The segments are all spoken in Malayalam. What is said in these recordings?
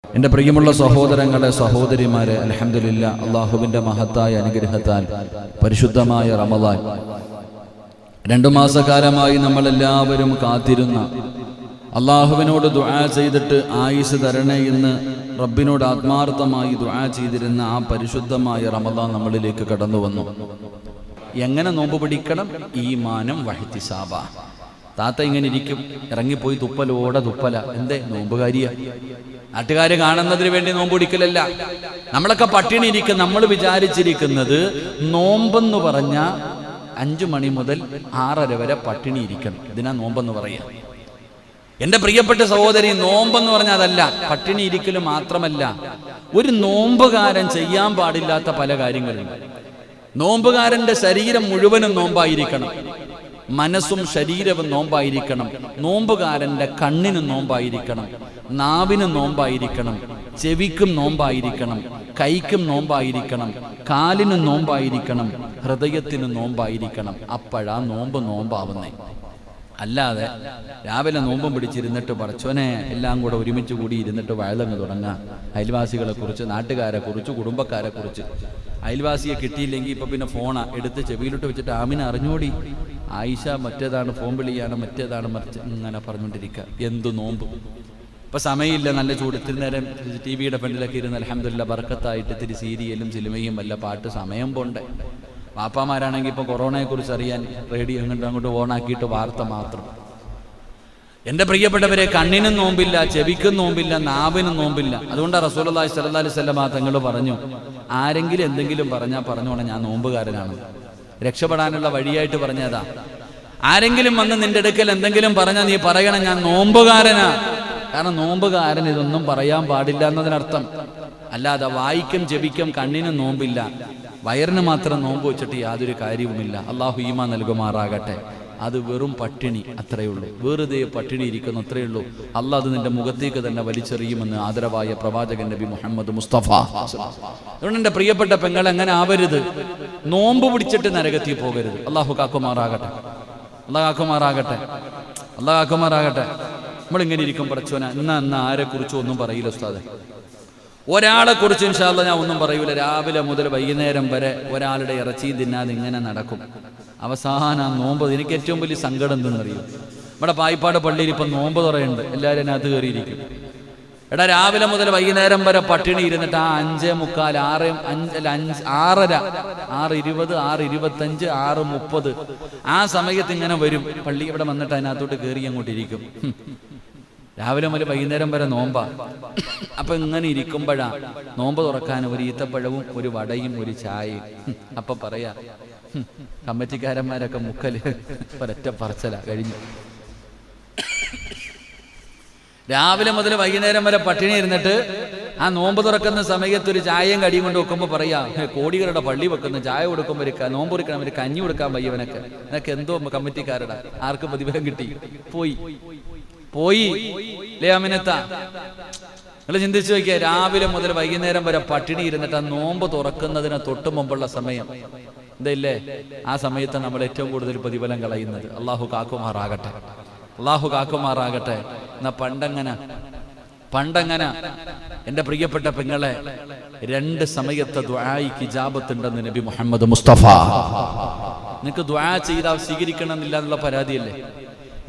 എൻ്റെ പ്രിയമുള്ള സഹോദരങ്ങളെ, സഹോദരിമാരെ, അൽഹംദുലില്ലാഹ്, അള്ളാഹുവിൻ്റെ മഹത്തായ അനുഗ്രഹത്താൽ പരിശുദ്ധമായ റമദാൻ 2 മാസക്കാലമായി നമ്മളെല്ലാവരും കാത്തിരുന്ന, അള്ളാഹുവിനോട് ദുആ ചെയ്തിട്ട് ആയുസ് തരണേ എന്ന് റബ്ബിനോട് ആത്മാർത്ഥമായി ദുആ ചെയ്തിരുന്ന ആ പരിശുദ്ധമായ റമദാൻ നമ്മളിലേക്ക് കടന്നു വന്നു. എങ്ങനെ നോമ്പ് പിടിക്കണം? ഈമാനം വഹ്തിസാബ. താത്ത ഇങ്ങനെ ഇരിക്കും, ഇറങ്ങിപ്പോയി തുപ്പലോടെ തുപ്പല. എന്തേ? നോമ്പുകാരിയ. നാട്ടുകാര് കാണുന്നതിന് വേണ്ടി നോമ്പ് പിടിക്കലല്ല. നമ്മളൊക്കെ പട്ടിണി ഇരിക്കും. നമ്മൾ വിചാരിച്ചിരിക്കുന്നത് നോമ്പെന്ന് പറഞ്ഞ 5 മണി മുതൽ 6:30 വരെ പട്ടിണി ഇരിക്കണം. ഇതിനാ നോമ്പെന്ന് പറയാം. എൻ്റെ പ്രിയപ്പെട്ട സഹോദരി, നോമ്പെന്ന് പറഞ്ഞാൽ അതല്ല. പട്ടിണി ഇരിക്കൽ മാത്രമല്ല, ഒരു നോമ്പുകാരൻ ചെയ്യാൻ പാടില്ലാത്ത പല കാര്യങ്ങളുണ്ട്. നോമ്പുകാരൻ്റെ ശരീരം മുഴുവനും നോമ്പായിരിക്കണം, മനസ്സും ശരീരവും നോമ്പായിരിക്കണം. നോമ്പുകാരൻ്റെ കണ്ണിനും നോമ്പായിരിക്കണം, നാവിനും നോമ്പായിരിക്കണം, ചെവിക്കും നോമ്പായിരിക്കണം, കൈക്കും നോമ്പായിരിക്കണം, കാലിനും നോമ്പായിരിക്കണം, ഹൃദയത്തിനും നോമ്പായിരിക്കണം. അപ്പോഴാ നോമ്പാവുന്നേ. അല്ലാതെ രാവിലെ നോമ്പും പിടിച്ചിരുന്നിട്ട് പടച്ചോനെ എല്ലാം കൂടെ ഒരുമിച്ച് കൂടി ഇരുന്നിട്ട് വയലങ്ങ് തുടങ്ങാം. അയൽവാസികളെ കുറിച്ച്, നാട്ടുകാരെ കുറിച്ച്, കുടുംബക്കാരെ കുറിച്ച്. അയൽവാസിയെ കിട്ടിയില്ലെങ്കിൽ ഇപ്പം പിന്നെ ഫോണാ എടുത്ത് ചെവിയിലോട്ട് വെച്ചിട്ട് ആമിനെ അറിഞ്ഞോടി, ആയിഷ മറ്റേതാണ്, ഫോൺ വിളിയാണ്, മറ്റേതാണ്, മറിച്ച് ഇങ്ങനെ പറഞ്ഞുകൊണ്ടിരിക്കുക. എന്തു നോമ്പ്! ഇപ്പം സമയമില്ല, നല്ല ചൂട്. ഇത്തിരി നേരം ടി വിയുടെ ഫ്രണ്ടിലൊക്കെ ഇരുന്ന് അൽഹംദുലില്ലാഹ് ബർക്കത്തായിട്ട് ഇത്തിരി സീരിയലും സിനിമയും വല്ല പാട്ട് സമയം പോണ്ടേ. വാപ്പാമാരാണെങ്കിൽ ഇപ്പോൾ കൊറോണയെക്കുറിച്ച് അറിയാൻ റേഡിയോ അങ്ങോട്ട് ഓണാക്കിയിട്ട് വാർത്ത മാത്രം. എൻ്റെ പ്രിയപ്പെട്ടവരെ, കണ്ണിനും നോമ്പില്ല, ചെവിക്കും നോമ്പില്ല, നാവിനും നോമ്പില്ല. അതുകൊണ്ടാണ് റസൂലുള്ളാഹി സ്വല്ലല്ലാഹി അലൈഹി വസല്ലം തങ്ങൾ പറഞ്ഞു, ആരെങ്കിലും എന്തെങ്കിലും പറഞ്ഞാൽ പറഞ്ഞോണം ഞാൻ നോമ്പുകാരനാണ്. രക്ഷപ്പെടാനുള്ള വഴിയായിട്ട് പറഞ്ഞതാ. ആരെങ്കിലും വന്ന് നിന്റെ അടുക്കൽ എന്തെങ്കിലും പറഞ്ഞാൽ നീ പറയണം ഞാൻ നോമ്പുകാരനാ. കാരണം നോമ്പുകാരൻ ഇതൊന്നും പറയാൻ പാടില്ല എന്നതിനർത്ഥം. അല്ലാതെ വായിക്കും ചെവിക്കും കണ്ണിനും നോമ്പില്ല, വയറിന് മാത്രം നോമ്പ് വെച്ചിട്ട് യാതൊരു കാര്യവുമില്ല. അള്ളാഹു ഈമാൻ നൽകുമാറാകട്ടെ. അത് വെറും പട്ടിണി, അത്രയേ ഉള്ളൂ. വെറുതെ പട്ടിണി ഇരിക്കുന്നു, അത്രയേ ഉള്ളൂ. അള്ളാഹ് അത് നിന്റെ മുഖത്തേക്ക് തന്നെ വലിച്ചെറിയുമെന്ന് ആദരവായ പ്രവാചകൻ നബി മുഹമ്മദ് മുസ്തഫ. അതുകൊണ്ട് എൻ്റെ പ്രിയപ്പെട്ട പെങ്ങൾ അങ്ങനെ ആവരുത്. നോമ്പ് പിടിച്ചിട്ട് നരകത്തിൽ പോകരുത്. അള്ളാഹു കാക്കുമാറാകട്ടെ, അള്ളാഹ് കാക്കുമാറാകട്ടെ, അള്ളാഹ് കാക്കുമാറാകട്ടെ. നമ്മളിങ്ങനെ ഇരിക്കും, പടച്ചോന എന്നാ ആരെക്കുറിച്ചും ഒന്നും പറയില്ല ഉസ്താദെ. ഒരാളെ കുറിച്ച് ഇൻഷാ അല്ലാഹ് ഞാൻ ഒന്നും പറയൂല. രാവിലെ മുതൽ വൈകുന്നേരം വരെ ഒരാളുടെ ഇറച്ചി തിന്നാതെ ഇങ്ങനെ നടക്കും. അവസാനം നോമ്പ്. എനിക്ക് ഏറ്റവും വലിയ സങ്കടം എന്തെന്നറിയും, നമ്മുടെ പായിപ്പാട് പള്ളിയിൽ ഇപ്പം നോമ്പ് തുറയുണ്ട്, എല്ലാവരും അതിനകത്ത് കയറിയിരിക്കും. എടാ, രാവിലെ മുതൽ വൈകുന്നേരം വരെ പട്ടിണി ഇരുന്നിട്ട് ആ 5:45, 6:30, 6:20, 6:25, 6:30 ആ സമയത്ത് ഇങ്ങനെ വരും പള്ളി. ഇവിടെ വന്നിട്ട് അതിനകത്തോട്ട് കയറി അങ്ങോട്ടിരിക്കും. രാവിലെ മുതൽ വൈകുന്നേരം വരെ നോമ്പാ. അപ്പൊ ഇങ്ങനെ ഇരിക്കുമ്പോഴാ നോമ്പ് തുറക്കാൻ ഒരു ഈത്തപ്പഴവും ഒരു വടയും ഒരു ചായയും. അപ്പൊ പറയാ കമ്മിറ്റിക്കാരന്മാരൊക്കെ മുക്കല് ഒരൊറ്റ പറച്ചല കഴിഞ്ഞു. രാവിലെ മുതൽ വൈകുന്നേരം വരെ പട്ടിണി ഇരുന്നിട്ട് ആ നോമ്പ് തുറക്കുന്ന സമയത്ത് ഒരു ചായയും കടിയും കൊണ്ട് വെക്കുമ്പോൾ പറയാ കോടികളുടെ പള്ളി വെക്കുന്ന ചായ കൊടുക്കുമ്പോൾ നോമ്പ് കൊടുക്കണം, ഒരു കഞ്ഞി കൊടുക്കാൻ വയ്യവനൊക്കെ. എന്നൊക്കെ എന്തോ കമ്മിറ്റിക്കാരുടെ ആർക്ക് പ്രതിഫലം കിട്ടി? പോയി ലേ അമിനത്ത. നിങ്ങൾ ചിന്തിച്ചു നോക്കിയാൽ രാവിലെ മുതൽ വൈകുന്നേരം വരെ പട്ടിണി ഇരുന്നിട്ട് ആ നോമ്പ് തുറക്കുന്നതിന് തൊട്ട് മുമ്പുള്ള സമയം എന്തല്ലേ, ആ സമയത്ത് നമ്മൾ ഏറ്റവും കൂടുതൽ പ്രതിഫലം കളയുന്നത്. അള്ളാഹു കാക്കുമാറാകട്ടെ, അള്ളാഹു കാക്കുമാറാകട്ടെ. എന്നാ പണ്ടങ്ങനെ എൻ്റെ പ്രിയപ്പെട്ട പെങ്ങളെ, 2 സമയത്തെ ദുആയ്ക്ക് ഇജാബത്തുണ്ടെന്ന് നബി മുഹമ്മദ് മുസ്തഫ. നിനക്ക് ദുആ ചെയ്താൽ സ്വീകരിക്കണമെന്നില്ല എന്നുള്ള പരാതിയല്ലേ?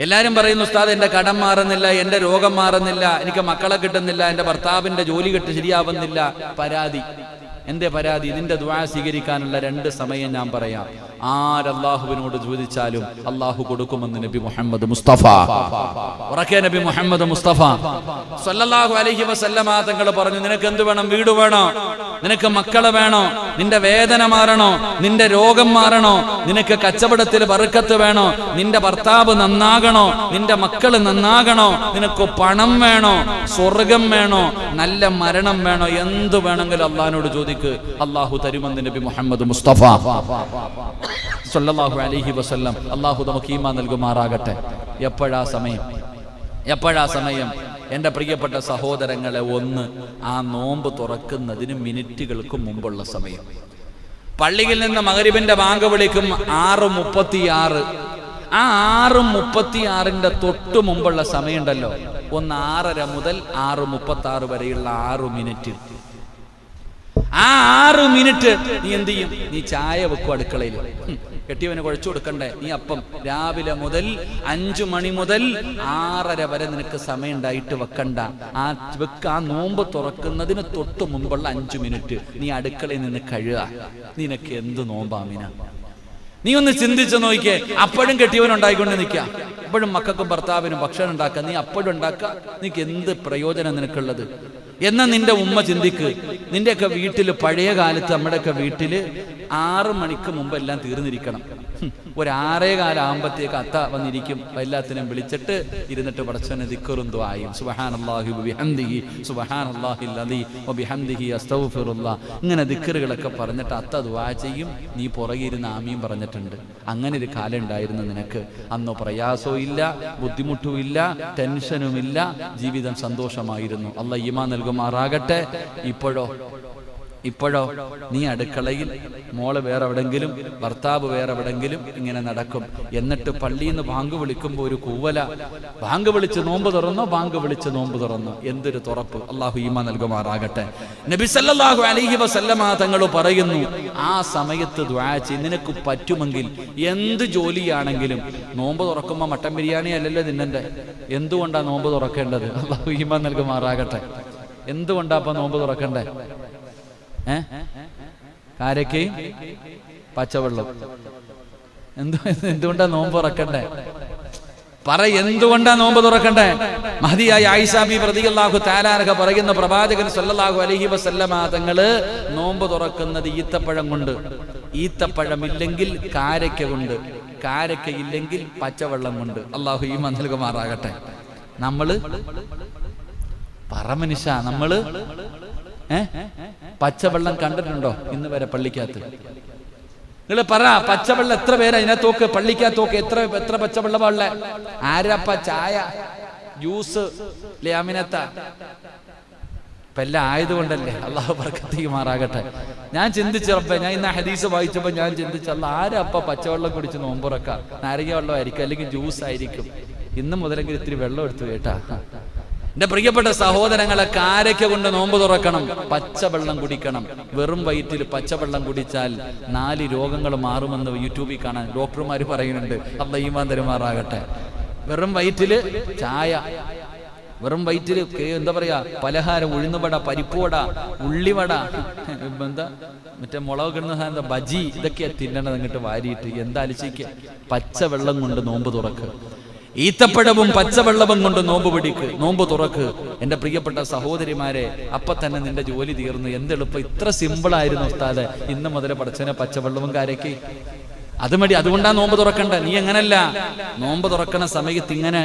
എല്ലാവരും പറയുന്നു ഉസ്താദ് എൻ്റെ കടം മാറുന്നില്ല, എൻ്റെ രോഗം മാറുന്നില്ല, എനിക്ക് മക്കളെ കിട്ടുന്നില്ല, എൻ്റെ ഭർത്താവിൻ്റെ ജോലി ശരിയാവുന്നില്ല. പരാതി. എന്തേ പരാതി? ഇതിൻ്റെ ദുആ സ്വീകരിക്കാനുള്ള 2 സമയം ഞാൻ പറയാം. ആരല്ലാഹുവിനോട് ചോദിച്ചാലും അള്ളാഹു കൊടുക്കുമെന്ന് നബി മുഹമ്മദ് മുസ്തഫ. ഉറക്കെ നബി മുഹമ്മദ് മുസ്തഫ സ്വല്ലല്ലാഹു അലൈഹി വസല്ലമ തങ്ങൾ പറഞ്ഞു, നിനക്ക് എന്ത് വേണം? വീട് വേണോ? നിനക്ക് മക്കളെ വേണോ? നിന്റെ വേദന മാറണോ? നിന്റെ രോഗം മാറണോ? നിനക്ക് കച്ചവടത്തിൽ ബർക്കത്ത് വേണോ? നിന്റെ ഭർത്താവ് നന്നാകണോ? നിന്റെ മക്കള് നന്നാകണോ? നിനക്ക് പണം വേണോ? സ്വർഗം വേണോ? നല്ല മരണം വേണോ? എന്ത് വേണമെങ്കിലും അള്ളാഹിനോട് ചോദിക്ക്, അള്ളാഹു തരുമെന്ന് നബി മുഹമ്മദ് മുസ്തഫ സ്വല്ലല്ലാഹു അലൈഹി വസല്ലം. അള്ളാഹു നമുക്ക് ഈമാൻ നൽകുമാറാകട്ടെ. എപ്പോഴാ സമയം? എൻ്റെ പ്രിയപ്പെട്ട സഹോദരങ്ങളെ, ഒന്ന് ആ നോമ്പ് തുറക്കുന്നതിന് മിനിറ്റുകൾക്ക് മുമ്പുള്ള സമയം. പള്ളിയിൽ നിന്ന് മഗ്രിബിന്റെ ബാങ്ക് വിളിക്കും 6:36. ആ 6:36 തൊട്ട് മുമ്പുള്ള സമയമുണ്ടല്ലോ, 6:30 മുതൽ 6:36 വരെയുള്ള 6 മിനിറ്റ്. ആ 6 മിനിറ്റ് നീ എന്ത് ചെയ്യും? നീ ചായ വെക്കും അടുക്കളയിൽ. കെട്ടിയവന് കുഴച്ചു കൊടുക്കണ്ടേ? നീ അപ്പം രാവിലെ മുതൽ 5 മണി മുതൽ 6:30 വരെ നിനക്ക് സമയം ഉണ്ടായിട്ട് വെക്കണ്ട. ആ നോമ്പ് തുറക്കുന്നതിന് തൊട്ട് മുമ്പുള്ള 5 മിനിറ്റ് നീ അടുക്കളയിൽ നിന്ന് കഴുകുക. നിനക്ക് എന്ത് നോമ്പാമിന? നീ ഒന്ന് ചിന്തിച്ചു നോക്കിയേ. അപ്പോഴും കെട്ടിയവൻ ഉണ്ടായിക്കൊണ്ട് നിൽക്കുക, അപ്പോഴും മക്കൾക്കും ഭർത്താവിനും ഭക്ഷണം ഉണ്ടാക്കുക, നീ അപ്പോഴും ഉണ്ടാക്കുക. നിനക്ക് എന്ത് പ്രയോജനം നിനക്കുള്ളത്? എന്നാ നിന്റെ ഉമ്മ ചിന്തിക്ക്. നിന്റെയൊക്കെ വീട്ടിൽ പഴയ കാലത്ത് നമ്മുടെയൊക്കെ വീട്ടിൽ 6 മണിക്ക് മുമ്പ് എല്ലാം തീർന്നിരിക്കണം. ഒരു 6:15 ആകുമ്പോഴത്തേക്ക് അത്ത വന്നിരിക്കും. എല്ലാത്തിനും വിളിച്ചിട്ട് ഇരുന്നിട്ട് പടച്ചവനെ ദിക്റും ദുആയും സുബ്ഹാനല്ലാഹി വബിഹംദിഹി സുബ്ഹാനല്ലാഹിൽ അലീ വബിഹംദിഹി അസ്തഗ്ഫിറുല്ലാഹ്, ഇങ്ങനെ ദിക്റുകളൊക്കെ പറഞ്ഞിട്ട് അത്ത ദുആ ചെയ്യും. നീ പുറകെ ഇരുന്ന് ആമീൻ പറഞ്ഞിട്ടുണ്ട്. അങ്ങനെ ഒരു കാലം ഉണ്ടായിരുന്നു നിനക്ക്. അന്ന് പ്രയാസവും ഇല്ല, ബുദ്ധിമുട്ടും ഇല്ല, ടെൻഷനും ഇല്ല, ജീവിതം സന്തോഷമായിരുന്നു. അല്ലാഹ് ഈമാൻ നൽകുമാറാകട്ടെ. ഇപ്പോഴോ നീ അടുക്കളയിൽ, മോള് വേറെ എവിടെങ്കിലും, ഭർത്താവ് വേറെ എവിടെങ്കിലും ഇങ്ങനെ നടക്കും. എന്നിട്ട് പള്ളിയിൽ നിന്ന് ബാങ്ക് വിളിക്കുമ്പോൾ ഒരു കൂവല, ബാങ്ക് വിളിച്ച് നോമ്പ് തുറന്നോ, ബാങ്ക് വിളിച്ച് നോമ്പ് തുറന്നോ. എന്തൊരു തുറപ്പ്! അള്ളാഹു ഈമാൻ നൽകുമാറാകട്ടെ. നബി സല്ലല്ലാഹു അലൈഹി വസല്ലമ തങ്ങൾ പറയുന്നു, ആ സമയത്ത് ദുആ ചെയ്യ്. നിനക്ക് പറ്റുമെങ്കിൽ എന്ത് ജോലിയാണെങ്കിലും, നോമ്പ് തുറക്കുമ്പോൾ മട്ടൻ ബിരിയാണി അല്ലല്ലോ തിന്നണ്ടേ. എന്തുകൊണ്ടാ നോമ്പ് തുറക്കേണ്ടത്? അള്ളാഹു ഈമാൻ നൽകുമാറാകട്ടെ. എന്തുകൊണ്ടാ അപ്പൊ നോമ്പ് തുറക്കണ്ടേ? കാരക്കയും പച്ചവെള്ളം. എന്തുകൊണ്ടാ നോമ്പ് തുറക്കണ്ടേ? എന്തുകൊണ്ടാ നോമ്പ് തുറക്കണ്ടേ? മഹദിയായ ആയിഷ ബീവി റളിയല്ലാഹു തആല അൻഹ പറയുന്ന, പ്രവാചകൻ സല്ലല്ലാഹു അലൈഹി വസല്ലമ തങ്ങള് നോമ്പ് തുറക്കുന്നത് ഈത്തപ്പഴം കൊണ്ട്, ഈത്തപ്പഴമില്ലെങ്കിൽ കാരക്ക കൊണ്ട്, കാരക്ക ഇല്ലെങ്കിൽ പച്ചവെള്ളം കൊണ്ട്. അല്ലാഹു ഈമാൻ നൽകുമാറാകട്ടെ. നമ്മള് നമ്മള് പച്ചവെള്ളം കണ്ടിട്ടുണ്ടോ ഇന്ന് വരെ പള്ളിക്കകത്ത്? നിങ്ങൾ പറ, പച്ചവെള്ളം എത്ര പേര് അതിനകത്തോക്ക്, പള്ളിക്കകത്തോക്ക് എത്ര പച്ചവെള്ളമാ ഉള്ളെ? ആരപ്പ ചായ, ജ്യൂസ്, ലാമിനത്ത ഇപ്പൊ എല്ലാം ആയതുകൊണ്ടല്ലേ. അള്ളാഹു ബർക്കത്ത് ചെയ്യുമാറാകട്ടെ. ഞാൻ ചിന്തിച്ചപ്പോ, ഞാൻ ഇന്ന് ഹദീസ് വായിച്ചപ്പോ ഞാൻ ചിന്തിച്ചല്ല, ആരപ്പ പച്ചവെള്ളം കുടിച്ച് നോമ്പുറക്ക? നാരങ്ങ വെള്ളം ആയിരിക്കും, അല്ലെങ്കിൽ ജ്യൂസ് ആയിരിക്കും. ഇന്ന് മുതലെങ്കിൽ ഇത്തിരി വെള്ളം എടുത്തു കേട്ടാ. എന്റെ പ്രിയപ്പെട്ട സഹോദരങ്ങളെ, കാരക്ക കൊണ്ട് നോമ്പ് തുറക്കണം, പച്ചവെള്ളം കുടിക്കണം. വെറും വയറ്റിൽ പച്ചവെള്ളം കുടിച്ചാൽ 4 രോഗങ്ങൾ മാറുമെന്ന് യൂട്യൂബിൽ കാണാൻ ഡോക്ടർമാർ പറയുന്നുണ്ട്. അല്ലാഹു ഈമാൻ തരുമാറാകട്ടെ. വെറും വയറ്റില് ചായ, വെറും വയറ്റില് എന്താ പറയാ, പലഹാരം, ഉഴുന്നുവട, പരിപ്പുവട, ഉള്ളിവട, എന്താ മറ്റേ മുളക് കിടന്ന സാധനം, ബജി, ഇതൊക്കെ തിന്നണത് അങ്ങോട്ട് വാരിയിട്ട്. എന്താ അലിച്ചിക്ക്? പച്ചവെള്ളം കൊണ്ട് നോമ്പ് തുറക്ക്. ഈത്തപ്പഴവും പച്ചവെള്ളവും കൊണ്ട് നോമ്പ് പിടിക്ക്, നോമ്പ് തുറക്ക്. എന്റെ പ്രിയപ്പെട്ട സഹോദരിമാരെ, അപ്പൊ തന്നെ നിന്റെ ജോലി തീർന്നു. എന്തെളുപ്പം! ഇത്ര സിമ്പിളായിരുന്നു ഉസ്താദ്. ഇന്ന് മുതൽ പടച്ചനെ പച്ചവെള്ളവും കാരയ്ക്ക് അത് മതി. അതുകൊണ്ടാ നോമ്പ് തുറക്കണ്ട. നീ അങ്ങനല്ല. നോമ്പ് തുറക്കണ സമയത്ത് ഇങ്ങനെ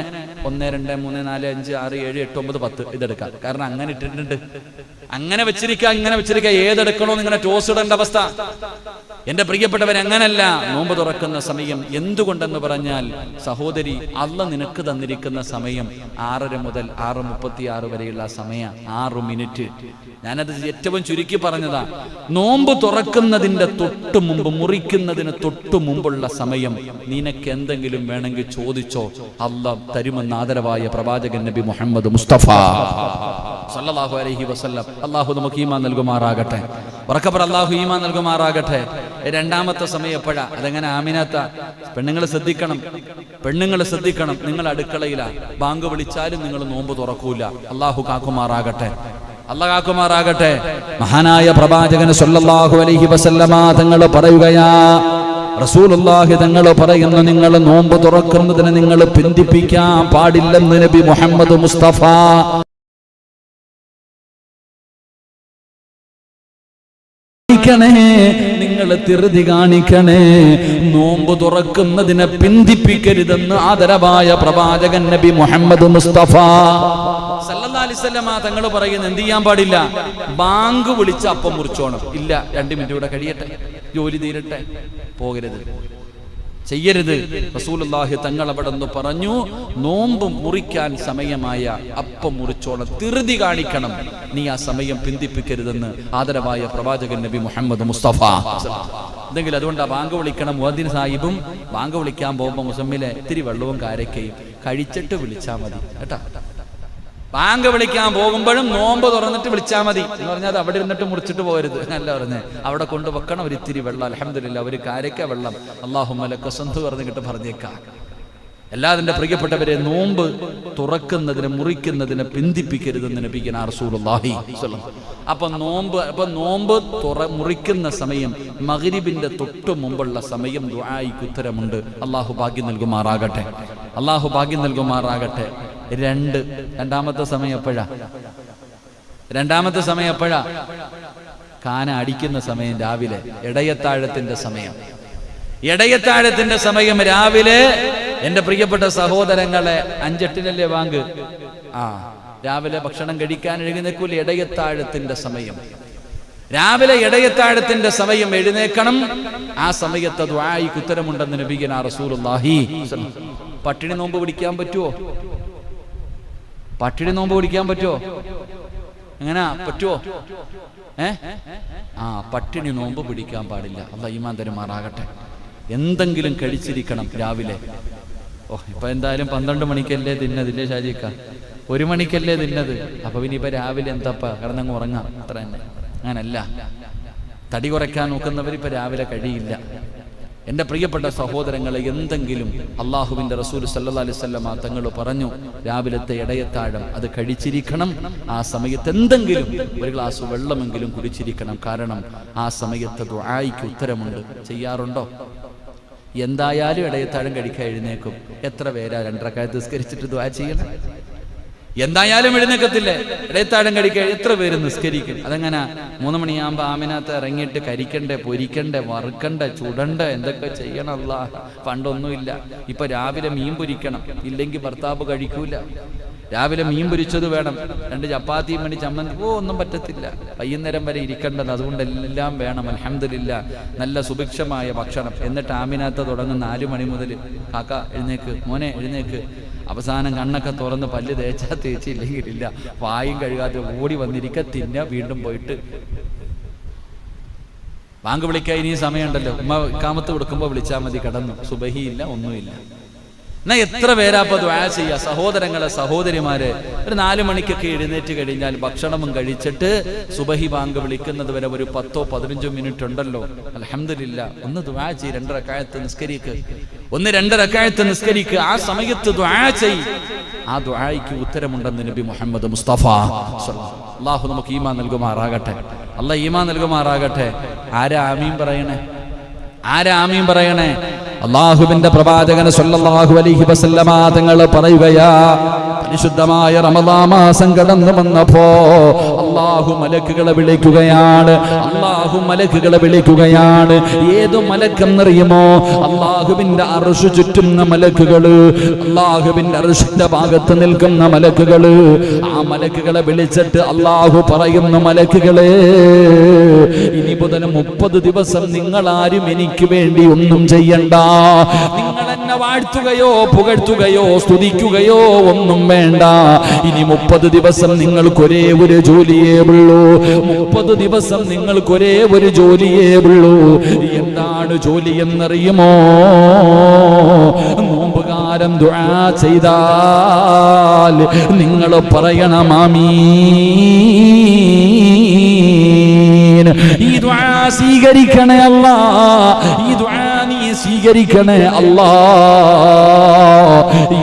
1 2 3 4 5 6 7 8 9 10 ഇതെടുക്കാം. കാരണം അങ്ങനെ ഇട്ടിട്ടുണ്ട്. അങ്ങനെ വെച്ചിരിക്കുക, ഇങ്ങനെ വെച്ചിരിക്കുക. ഏതെടുക്കണോ നിങ്ങനെ ടോസ് ഇടേണ്ട അവസ്ഥ. എന്റെ പ്രിയപ്പെട്ടവർ, അങ്ങനല്ല നോമ്പ് തുറക്കുന്ന സമയം. എന്തുകൊണ്ടെന്ന് പറഞ്ഞാൽ, സഹോദരി, അല്ലാഹ് നിനക്ക് തന്നിരിക്കുന്ന സമയം 6:30 മുതൽ 6:36 വരെയുള്ള സമയം, 6 മിനിറ്റ്. ഞാനത് ഏറ്റവും ചുരുക്കി പറഞ്ഞതാ. നോമ്പ് തുറക്കുന്നതിന്റെ തൊട്ട് മുമ്പ്, മുറിക്കുന്നതിന് തൊട്ട് മുമ്പുള്ള സമയം നിനക്ക് എന്തെങ്കിലും വേണമെങ്കിൽ ചോദിച്ചോ, അല്ലാഹ് തരുമെന്ന് ആദരവായ പ്രവാചകൻ നബി മുഹമ്മദ് മുസ്തഫ സല്ലല്ലാഹു അലൈഹി വസല്ലം. അല്ലാഹു നമുക്ക് ഈമാൻ നൽകുമാറാകട്ടെ. ഉറക്കപ്പറ, അല്ലാഹു ഈമാൻ നൽകുമാറാകട്ടെ. രണ്ടാമത്തെ സമയം എപ്പോഴാ? അതെങ്ങനെ? ആമിനാത്ത പെണ്ണുങ്ങൾ ശ്രദ്ധിക്കണം, പെണ്ണുങ്ങൾ ശ്രദ്ധിക്കണം. നിങ്ങൾ അടുക്കളയിലാ, ബാങ്ക് വിളിച്ചാലും നിങ്ങൾ നോമ്പ് തുറക്കൂല. അല്ലാഹു കാക്കുമാറാകട്ടെ, അല്ലാഹു കാക്കുമാറാകട്ടെ. മഹാനായ പ്രവാചകൻ സല്ലല്ലാഹു അലൈഹി വസല്ലമ തങ്ങൾ പറയുകയാ, റസൂലുള്ളാഹി തങ്ങൾ പറയുന്നു, നിങ്ങൾ നോമ്പ് തുറക്കുന്നതിന് നിങ്ങൾ പിന്തിപ്പിക്കാൻ പാടില്ലെന്ന് നബി മുഹമ്മദ് മുസ്തഫ. നിങ്ങൾ ധൃതി കാണിക്കണേ, നോമ്പ് തുറക്കുന്നതിനെ പിന്തിപ്പിക്കരുതെന്ന് ആദരവായ പ്രവാചകൻ നബി മുഹമ്മദ് മുസ്തഫ സല്ലല്ലാഹു അലൈഹി വസല്ലമ തങ്ങൾ പറയുന്നു, എന്ത് ചെയ്യാൻ പാടില്ല? ബാങ്ക് വിളിച്ച് അപ്പം മുറിച്ചോണം. ഇല്ല, 2 മിനിറ്റ് കൂടെ കഴിയട്ടെ, ജോലി തീരട്ടെ, പോകരുത്. ചെയ്യരുത്. റസൂലുള്ളാഹി തങ്ങൾ അവിടെ നിന്ന് പറഞ്ഞു, നോമ്പ് മുറിക്കാൻ സമയമായ അപ്പം മുറിച്ചോളം ധൃതി കാണിക്കണം, നീ ആ സമയം പിന്തിപ്പിക്കരുതെന്ന് ആദരവായ പ്രവാചകൻ നബി മുഹമ്മദ് മുസ്തഫ. എന്തെങ്കിലും അതുകൊണ്ട് ബാങ്ക് വിളിക്കണം. മുഅദ്ദിൻ സാഹിബും ബാങ്ക് വിളിക്കാൻ പോകുമ്പോൾ മുസമ്മിലെ ഇത്തിരി വെള്ളവും കാരക്കയും കഴിച്ചിട്ട് വിളിച്ചാൽ മതി കേട്ടാ. ബാങ്ക് വിളിക്കാൻ പോകുമ്പോഴും നോമ്പ് തുറന്നിട്ട് വിളിച്ചാൽ മതി എന്ന് പറഞ്ഞാൽ അത് അവിടെ ഇരുന്നിട്ട് മുറിച്ചിട്ട് പോകരുത് അല്ല പറഞ്ഞേ. അവിടെ കൊണ്ടുവെക്കണം ഒരിത്തിരി വെള്ളം. അൽഹംദുലില്ലാ ഒരു കാരക്ക വെള്ളം അല്ലാഹുമ്മ ലക സന്തു പറഞ്ഞിട്ട് പറഞ്ഞേക്കാം. എല്ലാതിൻ്റെ പ്രിയപ്പെട്ടവരെ, നോമ്പ് തുറക്കുന്നതിന് മുറിക്കുന്നതിന് പിന്തിപ്പിക്കരുതെന്ന് നബിയുനാ റസൂലുള്ളാഹി സ്വല്ലല്ലാഹു. അപ്പൊ നോമ്പ് മുറിക്കുന്ന സമയം മഗ്രിബിന്റെ തൊട്ട് മുമ്പുള്ള സമയം ദുആയിക്ക് ഉത്തരമുണ്ട്. അള്ളാഹു ഭാഗ്യം നൽകുമാറാകട്ടെ, അള്ളാഹു ഭാഗ്യം നൽകുമാറാകട്ടെ. രണ്ടാമത്തെ സമയം എപ്പോഴാ? കാന അടിക്കുന്ന സമയം രാവിലെ, ഇടയത്താഴത്തിന്റെ സമയം രാവിലെ. എന്റെ പ്രിയപ്പെട്ട സഹോദരങ്ങളെ, 5:08 ബാങ്ക്. രാവിലെ ഭക്ഷണം കഴിക്കാൻ എഴുന്നേൽക്കൂല. ഇടയത്താഴത്തിന്റെ സമയം, രാവിലെ ഇടയത്താഴത്തിന്റെ സമയം എഴുന്നേൽക്കണം. ആ സമയത്ത് ദുആയിക്ക് ഉത്തരമുണ്ടെന്ന് നബിയുനാ റസൂലുള്ളാഹി. പട്ടിണി നോമ്പ് പിടിക്കാൻ പറ്റുമോ? എങ്ങനെ പറ്റുമോ? പട്ടിണി നോമ്പ് പിടിക്കാൻ പാടില്ല. അല്ലാഹ് ഈമാൻ തരുമാറാകട്ടെ. എന്തെങ്കിലും കഴിച്ചിരിക്കണം രാവിലെ. ഇപ്പൊ എന്തായാലും 12 മണിക്കല്ലേ തിന്നതില്ലേ ഷാജിക്ക? 1 മണിക്കല്ലേ തിന്നത്. അപ്പൊ പിന്നെ ഇപ്പൊ രാവിലെ എന്താപ്പ കിടന്നങ്ങ് ഉറങ്ങാം, അത്ര തന്നെ. അങ്ങനല്ല, തടി കുറയ്ക്കാൻ നോക്കുന്നവർ ഇപ്പൊ രാവിലെ കഴിയില്ല. എൻ്റെ പ്രിയപ്പെട്ട സഹോദരങ്ങളെ, എന്തെങ്കിലും അള്ളാഹുവിൻ്റെ റസൂൽ സല്ലല്ലാഹു അലൈഹി വസല്ലം തങ്ങൾ പറഞ്ഞു, രാവിലത്തെ ഇടയത്താഴം അത് കഴിച്ചിരിക്കണം. ആ സമയത്ത് എന്തെങ്കിലും ഒരു ഗ്ലാസ് വെള്ളമെങ്കിലും കുടിച്ചിരിക്കണം. കാരണം ആ സമയത്ത് ദുആയിക്ക് ഉത്തരമുണ്ട്. ചെയ്യാറുണ്ടോ? എന്തായാലും ഇടയത്താഴം കഴിക്കാൻ എഴുന്നേക്കും. എത്ര പേരാ 2 റക്അത്ത് നിസ്കരിച്ചിട്ട് ദുആ ചെയ്യണം? എന്തായാലും എഴുന്നേക്കത്തില്ലേ? ഇടയത്താഴം കഴിക്കാൻ എത്ര പേര് നിസ്കരിക്കും? അതെങ്ങനെ? 3 മണിയാകുമ്പോൾ ആമിനകത്ത് ഇറങ്ങിയിട്ട് കരിക്കണ്ടേ, പൊരിക്കണ്ടേ, വറുക്കണ്ടേ, ചുടണ്ടേ, എന്തൊക്കെ ചെയ്യണം. അല്ലാ, പണ്ടൊന്നുമില്ല. ഇപ്പൊ രാവിലെ മീൻ പൊരിക്കണം, ഇല്ലെങ്കിൽ ഭർത്താവ് കഴിക്കൂല. രാവിലെ മീൻ പൊരിച്ചത് വേണം, 2 ചപ്പാത്തിയും വേണ്ടി ചമ്മന്തി, ഒന്നും പറ്റത്തില്ല. വൈകുന്നേരം വരെ ഇരിക്കേണ്ടത്, അതുകൊണ്ട് എല്ലാം വേണം. അൽഹംദുലില്ലാ, നല്ല സുഭിക്ഷമായ ഭക്ഷണം. എന്നിട്ട് ആമിനകത്ത് തുടങ്ങും 4 മണി മുതൽ. കാക്ക എഴുന്നേക്ക്, മോനെ എഴുന്നേക്ക്. അവസാനം കണ്ണൊക്കെ തുറന്ന് പല്ല് തേച്ചില്ലെങ്കിലില്ല, വായും കഴുകാതെ ഓടി വന്നിരിക്ക, തിന്ന, വീണ്ടും പോയിട്ട് ബാങ്ക് വിളിക്കാൻ ഇനി സമയമുണ്ടല്ലോ. ഉമ്മ ഇഖാമത്ത് കൊടുക്കുമ്പോൾ വിളിച്ചാൽ മതി. കടന്നു, സുബഹിയില്ല, ഒന്നുമില്ല. എന്നാ എത്ര പേരാ ഇപ്പൊ ദുആ ചെയ്യുക? സഹോദരങ്ങളെ, സഹോദരിമാരെ, ഒരു 4 മണിക്കൊക്കെ എഴുന്നേറ്റ് കഴിഞ്ഞാൽ ഭക്ഷണവും കഴിച്ചിട്ട് സുബഹി ബാങ്ക് വിളിക്കുന്നത് വരെ ഒരു 10-15 മിനിറ്റ് ഉണ്ടല്ലോ. അൽഹംദുലില്ലാ, ഒന്ന് ദുആ ചെയ്യ്. 2 റക്അത്ത് നിസ്കരിക്ക്, 2 റക്അത്ത് നിസ്കരിക്ക്. ആ സമയത്ത് ദുആ ചെയ്യ്. ആ ദുആയിക്ക് ഉത്തരമുണ്ടെന്ന് നബി മുഹമ്മദ് മുസ്തഫ. അല്ലാഹു നമുക്ക് ഈമാൻ നൽകുമാറാകട്ടെ, അല്ലാഹ് ഈമാൻ നൽകുമാറാകട്ടെ. ആരാ ആമീൻ പറയണേ? അല്ലാഹുവിന്റെ പ്രവാചകൻ സല്ലല്ലാഹു അലൈഹി വസല്ലമ തങ്ങൾ പറയുകയാ, പരിശുദ്ധമായ റമദാൻ മാസം കടന്നു വന്നപ്പോ അല്ലാഹു മലക്കുകളെ വിളിക്കുകയാണ്. ഏതു മലക്കെന്നറിയുമോ? അല്ലാഹുവിന്റെ അർശ് ചുറ്റുന്ന മലക്കുകള്, അല്ലാഹുവിന്റെ അർശിന്റെ ഭാഗത്ത് നിൽക്കുന്ന മലക്കുകള്. ആ മലക്കുകളെ വിളിച്ചിട്ട് അല്ലാഹു പറയുന്നു, മലക്കുകളെ, ഇനി മുതൽ 30 ദിവസം നിങ്ങളാരും എനിക്ക് വേണ്ടി ഒന്നും ചെയ്യണ്ട. നിങ്ങൾ എന്നെ വാഴ്ത്തുകയോ പുകഴ്ത്തുകയോ സ്തുതിക്കുകയോ ഒന്നും വേണ്ട. ഇനി 30 ദിവസം നിങ്ങൾക്ക് ഒരേ ഒരു ജോലിയേ ഉള്ളൂ. 30 ദിവസം നിങ്ങൾക്ക് ഒരേ ഒരു ജോലിയേ ഉള്ളൂ. എന്താണ് ജോലി എന്നറിയുമോ? നോമ്പുകാരൻ ദുആ ചെയ്താൽ നിങ്ങൾ പറയണം ആമീൻ. ഈ ദുആ സ്വീകരിക്കണേ അല്ലാ, ഈ ദുആ നീ സ്വീകരിക്കണേ അല്ലാ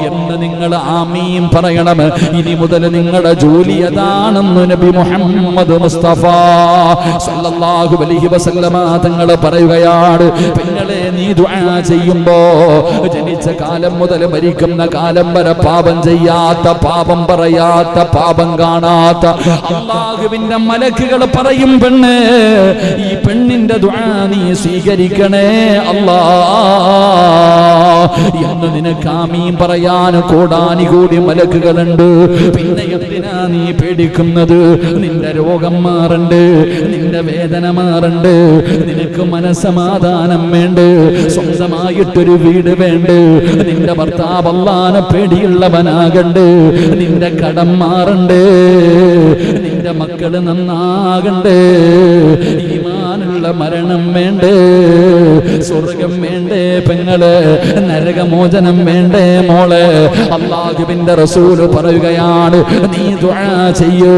എന്ന് നിങ്ങൾ ആമീൻ പറയണം. ഇനി മുതൽ നിങ്ങളുടെ ജോലി അതാണെന്ന് നബി മുഹമ്മദ് മുസ്തഫ സല്ലല്ലാഹു അലൈഹി വസല്ലമ തങ്ങൾ പറയുകയാണ്. പെങ്ങളെ, നീ ദുആ ചെയ്യുമ്പോ ജനിച്ച കാലം മുതൽ മരിക്കുന്ന കാലം വരെ പാപം ചെയ്യാത്ത, പാപം പറയാത്ത, പാപം കാണാത്ത അല്ലാഹുവിന്റെ മലക്കുകൾ പറയും, പെണ്ണ്, ഈ പെണ്ണിന്റെ ദുആ നീ സ്വീകരിക്കണേ അല്ലാ. എന്ന് നിനക്ക് ആമീൻ പറയാൻ കോടാനുകൂടി മലക്കുകളുണ്ട്. പിന്നെ എന്തിനാ നീ പേടിക്കുന്നത്? നിന്റെ രോഗം മാറണ്ട്, നിന്റെ വേദന മാറണ്ട്, നിനക്ക് മനസ്സമാധാനം വേണ്ട, സ്വന്തമായിട്ടൊരു വീട് വേണ്ട, നിന്റെ ഭർത്താവ് അല്ലാഹുവിനെ പേടിയുള്ളവനാകണ്ട്, നിന്റെ കടം മാറണ്ട്, നിന്റെ മക്കള് നന്നാകണ്ട്, ഈമാനുള്ള മരണം വേണ്ടേ, സ്വർഗം വേണ്ടേ പെങ്ങള്, നരകമോചനം വേണ്ടേ മോളെ. അല്ലാഹുവിന്റെ റസൂൽ പറയുകയാണ്, നീ ദുആ ചെയ്യ്,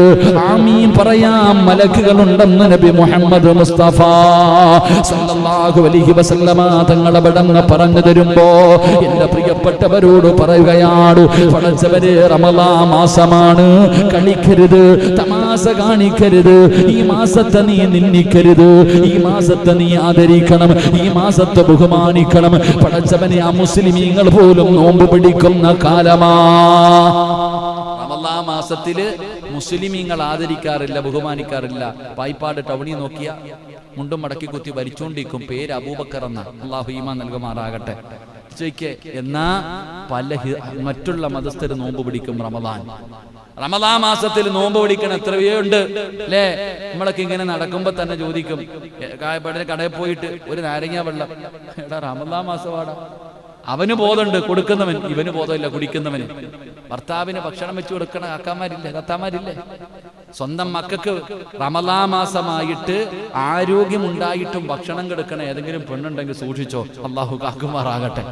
ആമീൻ പറയാൻ മലക്കുകളുണ്ടെന്ന് നബി മുഹമ്മദ് മുസ്തഫ സല്ലല്ലാഹു അലൈഹി വസല്ലമ തങ്ങൾ അവിടുന്ന് പറഞ്ഞു തരുമ്പോ എന്റെ പ്രിയപ്പെട്ടവരോട് പറയുകയാണ്, പടച്ചവരെ റമളാൻ മാസമാണ്, കളിക്കരുത്, തമാശ കാണിക്കരുത്, ഈ മാസത്തെ നീ നിന്ദിക്കരുത്, ഈ മാസത്തെ നീ ആദരിക്കണം, ഈ മാസത്തെ ബഹുമാനിക്കണം. പടച്ചവനെ ആ മുസ്ലിമീങ്ങൾ പോലും നോമ്പ് പിടിക്കുന്ന കാലമാ. റമളാൻ മാസത്തില് മുസ്ലിമീങ്ങൾ ആദരിക്കാറില്ല, ബഹുമാനിക്കാറില്ല. പായിപ്പാട് ടൗണിൽ നോക്കിയ മുണ്ടും മടക്കി കുത്തി ഭരിച്ചുകൊണ്ടിരിക്കും, പേര് അബൂബക്കർ എന്ന. അല്ലാഹു ഈമാൻ നൽകുമാറാകട്ടെ. എന്നാ മറ്റുള്ള മതസ്ഥര് നോമ്പ് പിടിക്കും റമളാൻ മാസത്തിൽ നോമ്പ് പിടിക്കണം. എത്രയോ ഉണ്ട് അല്ലേ? നമ്മളൊക്കെ ഇങ്ങനെ നടക്കുമ്പോ തന്നെ ചോദിക്കും, കടയിൽ പോയിട്ട് ഒരു നാരങ്ങ വെള്ളം, എടാ റമളാൻ മാസമാടാ. അവന് ബോധമുണ്ട് കൊടുക്കുന്നവൻ, ഇവന് ബോധമില്ല കുടിക്കുന്നവന്. ഭർത്താവിന് ഭക്ഷണം വെച്ച് കൊടുക്കണ കാക്കാമാരില്ലേ, തത്താമാരില്ലേ? സ്വന്തം മക്കൾക്ക് റമളാൻ മാസമായിട്ട് ആരോഗ്യമുണ്ടായിട്ടും ഭക്ഷണം കൊടുക്കണ ഏതെങ്കിലും പെണ്ണുണ്ടെങ്കിൽ സൂക്ഷിച്ചോ. അള്ളാഹു കാക്കുമാറാകട്ടെ,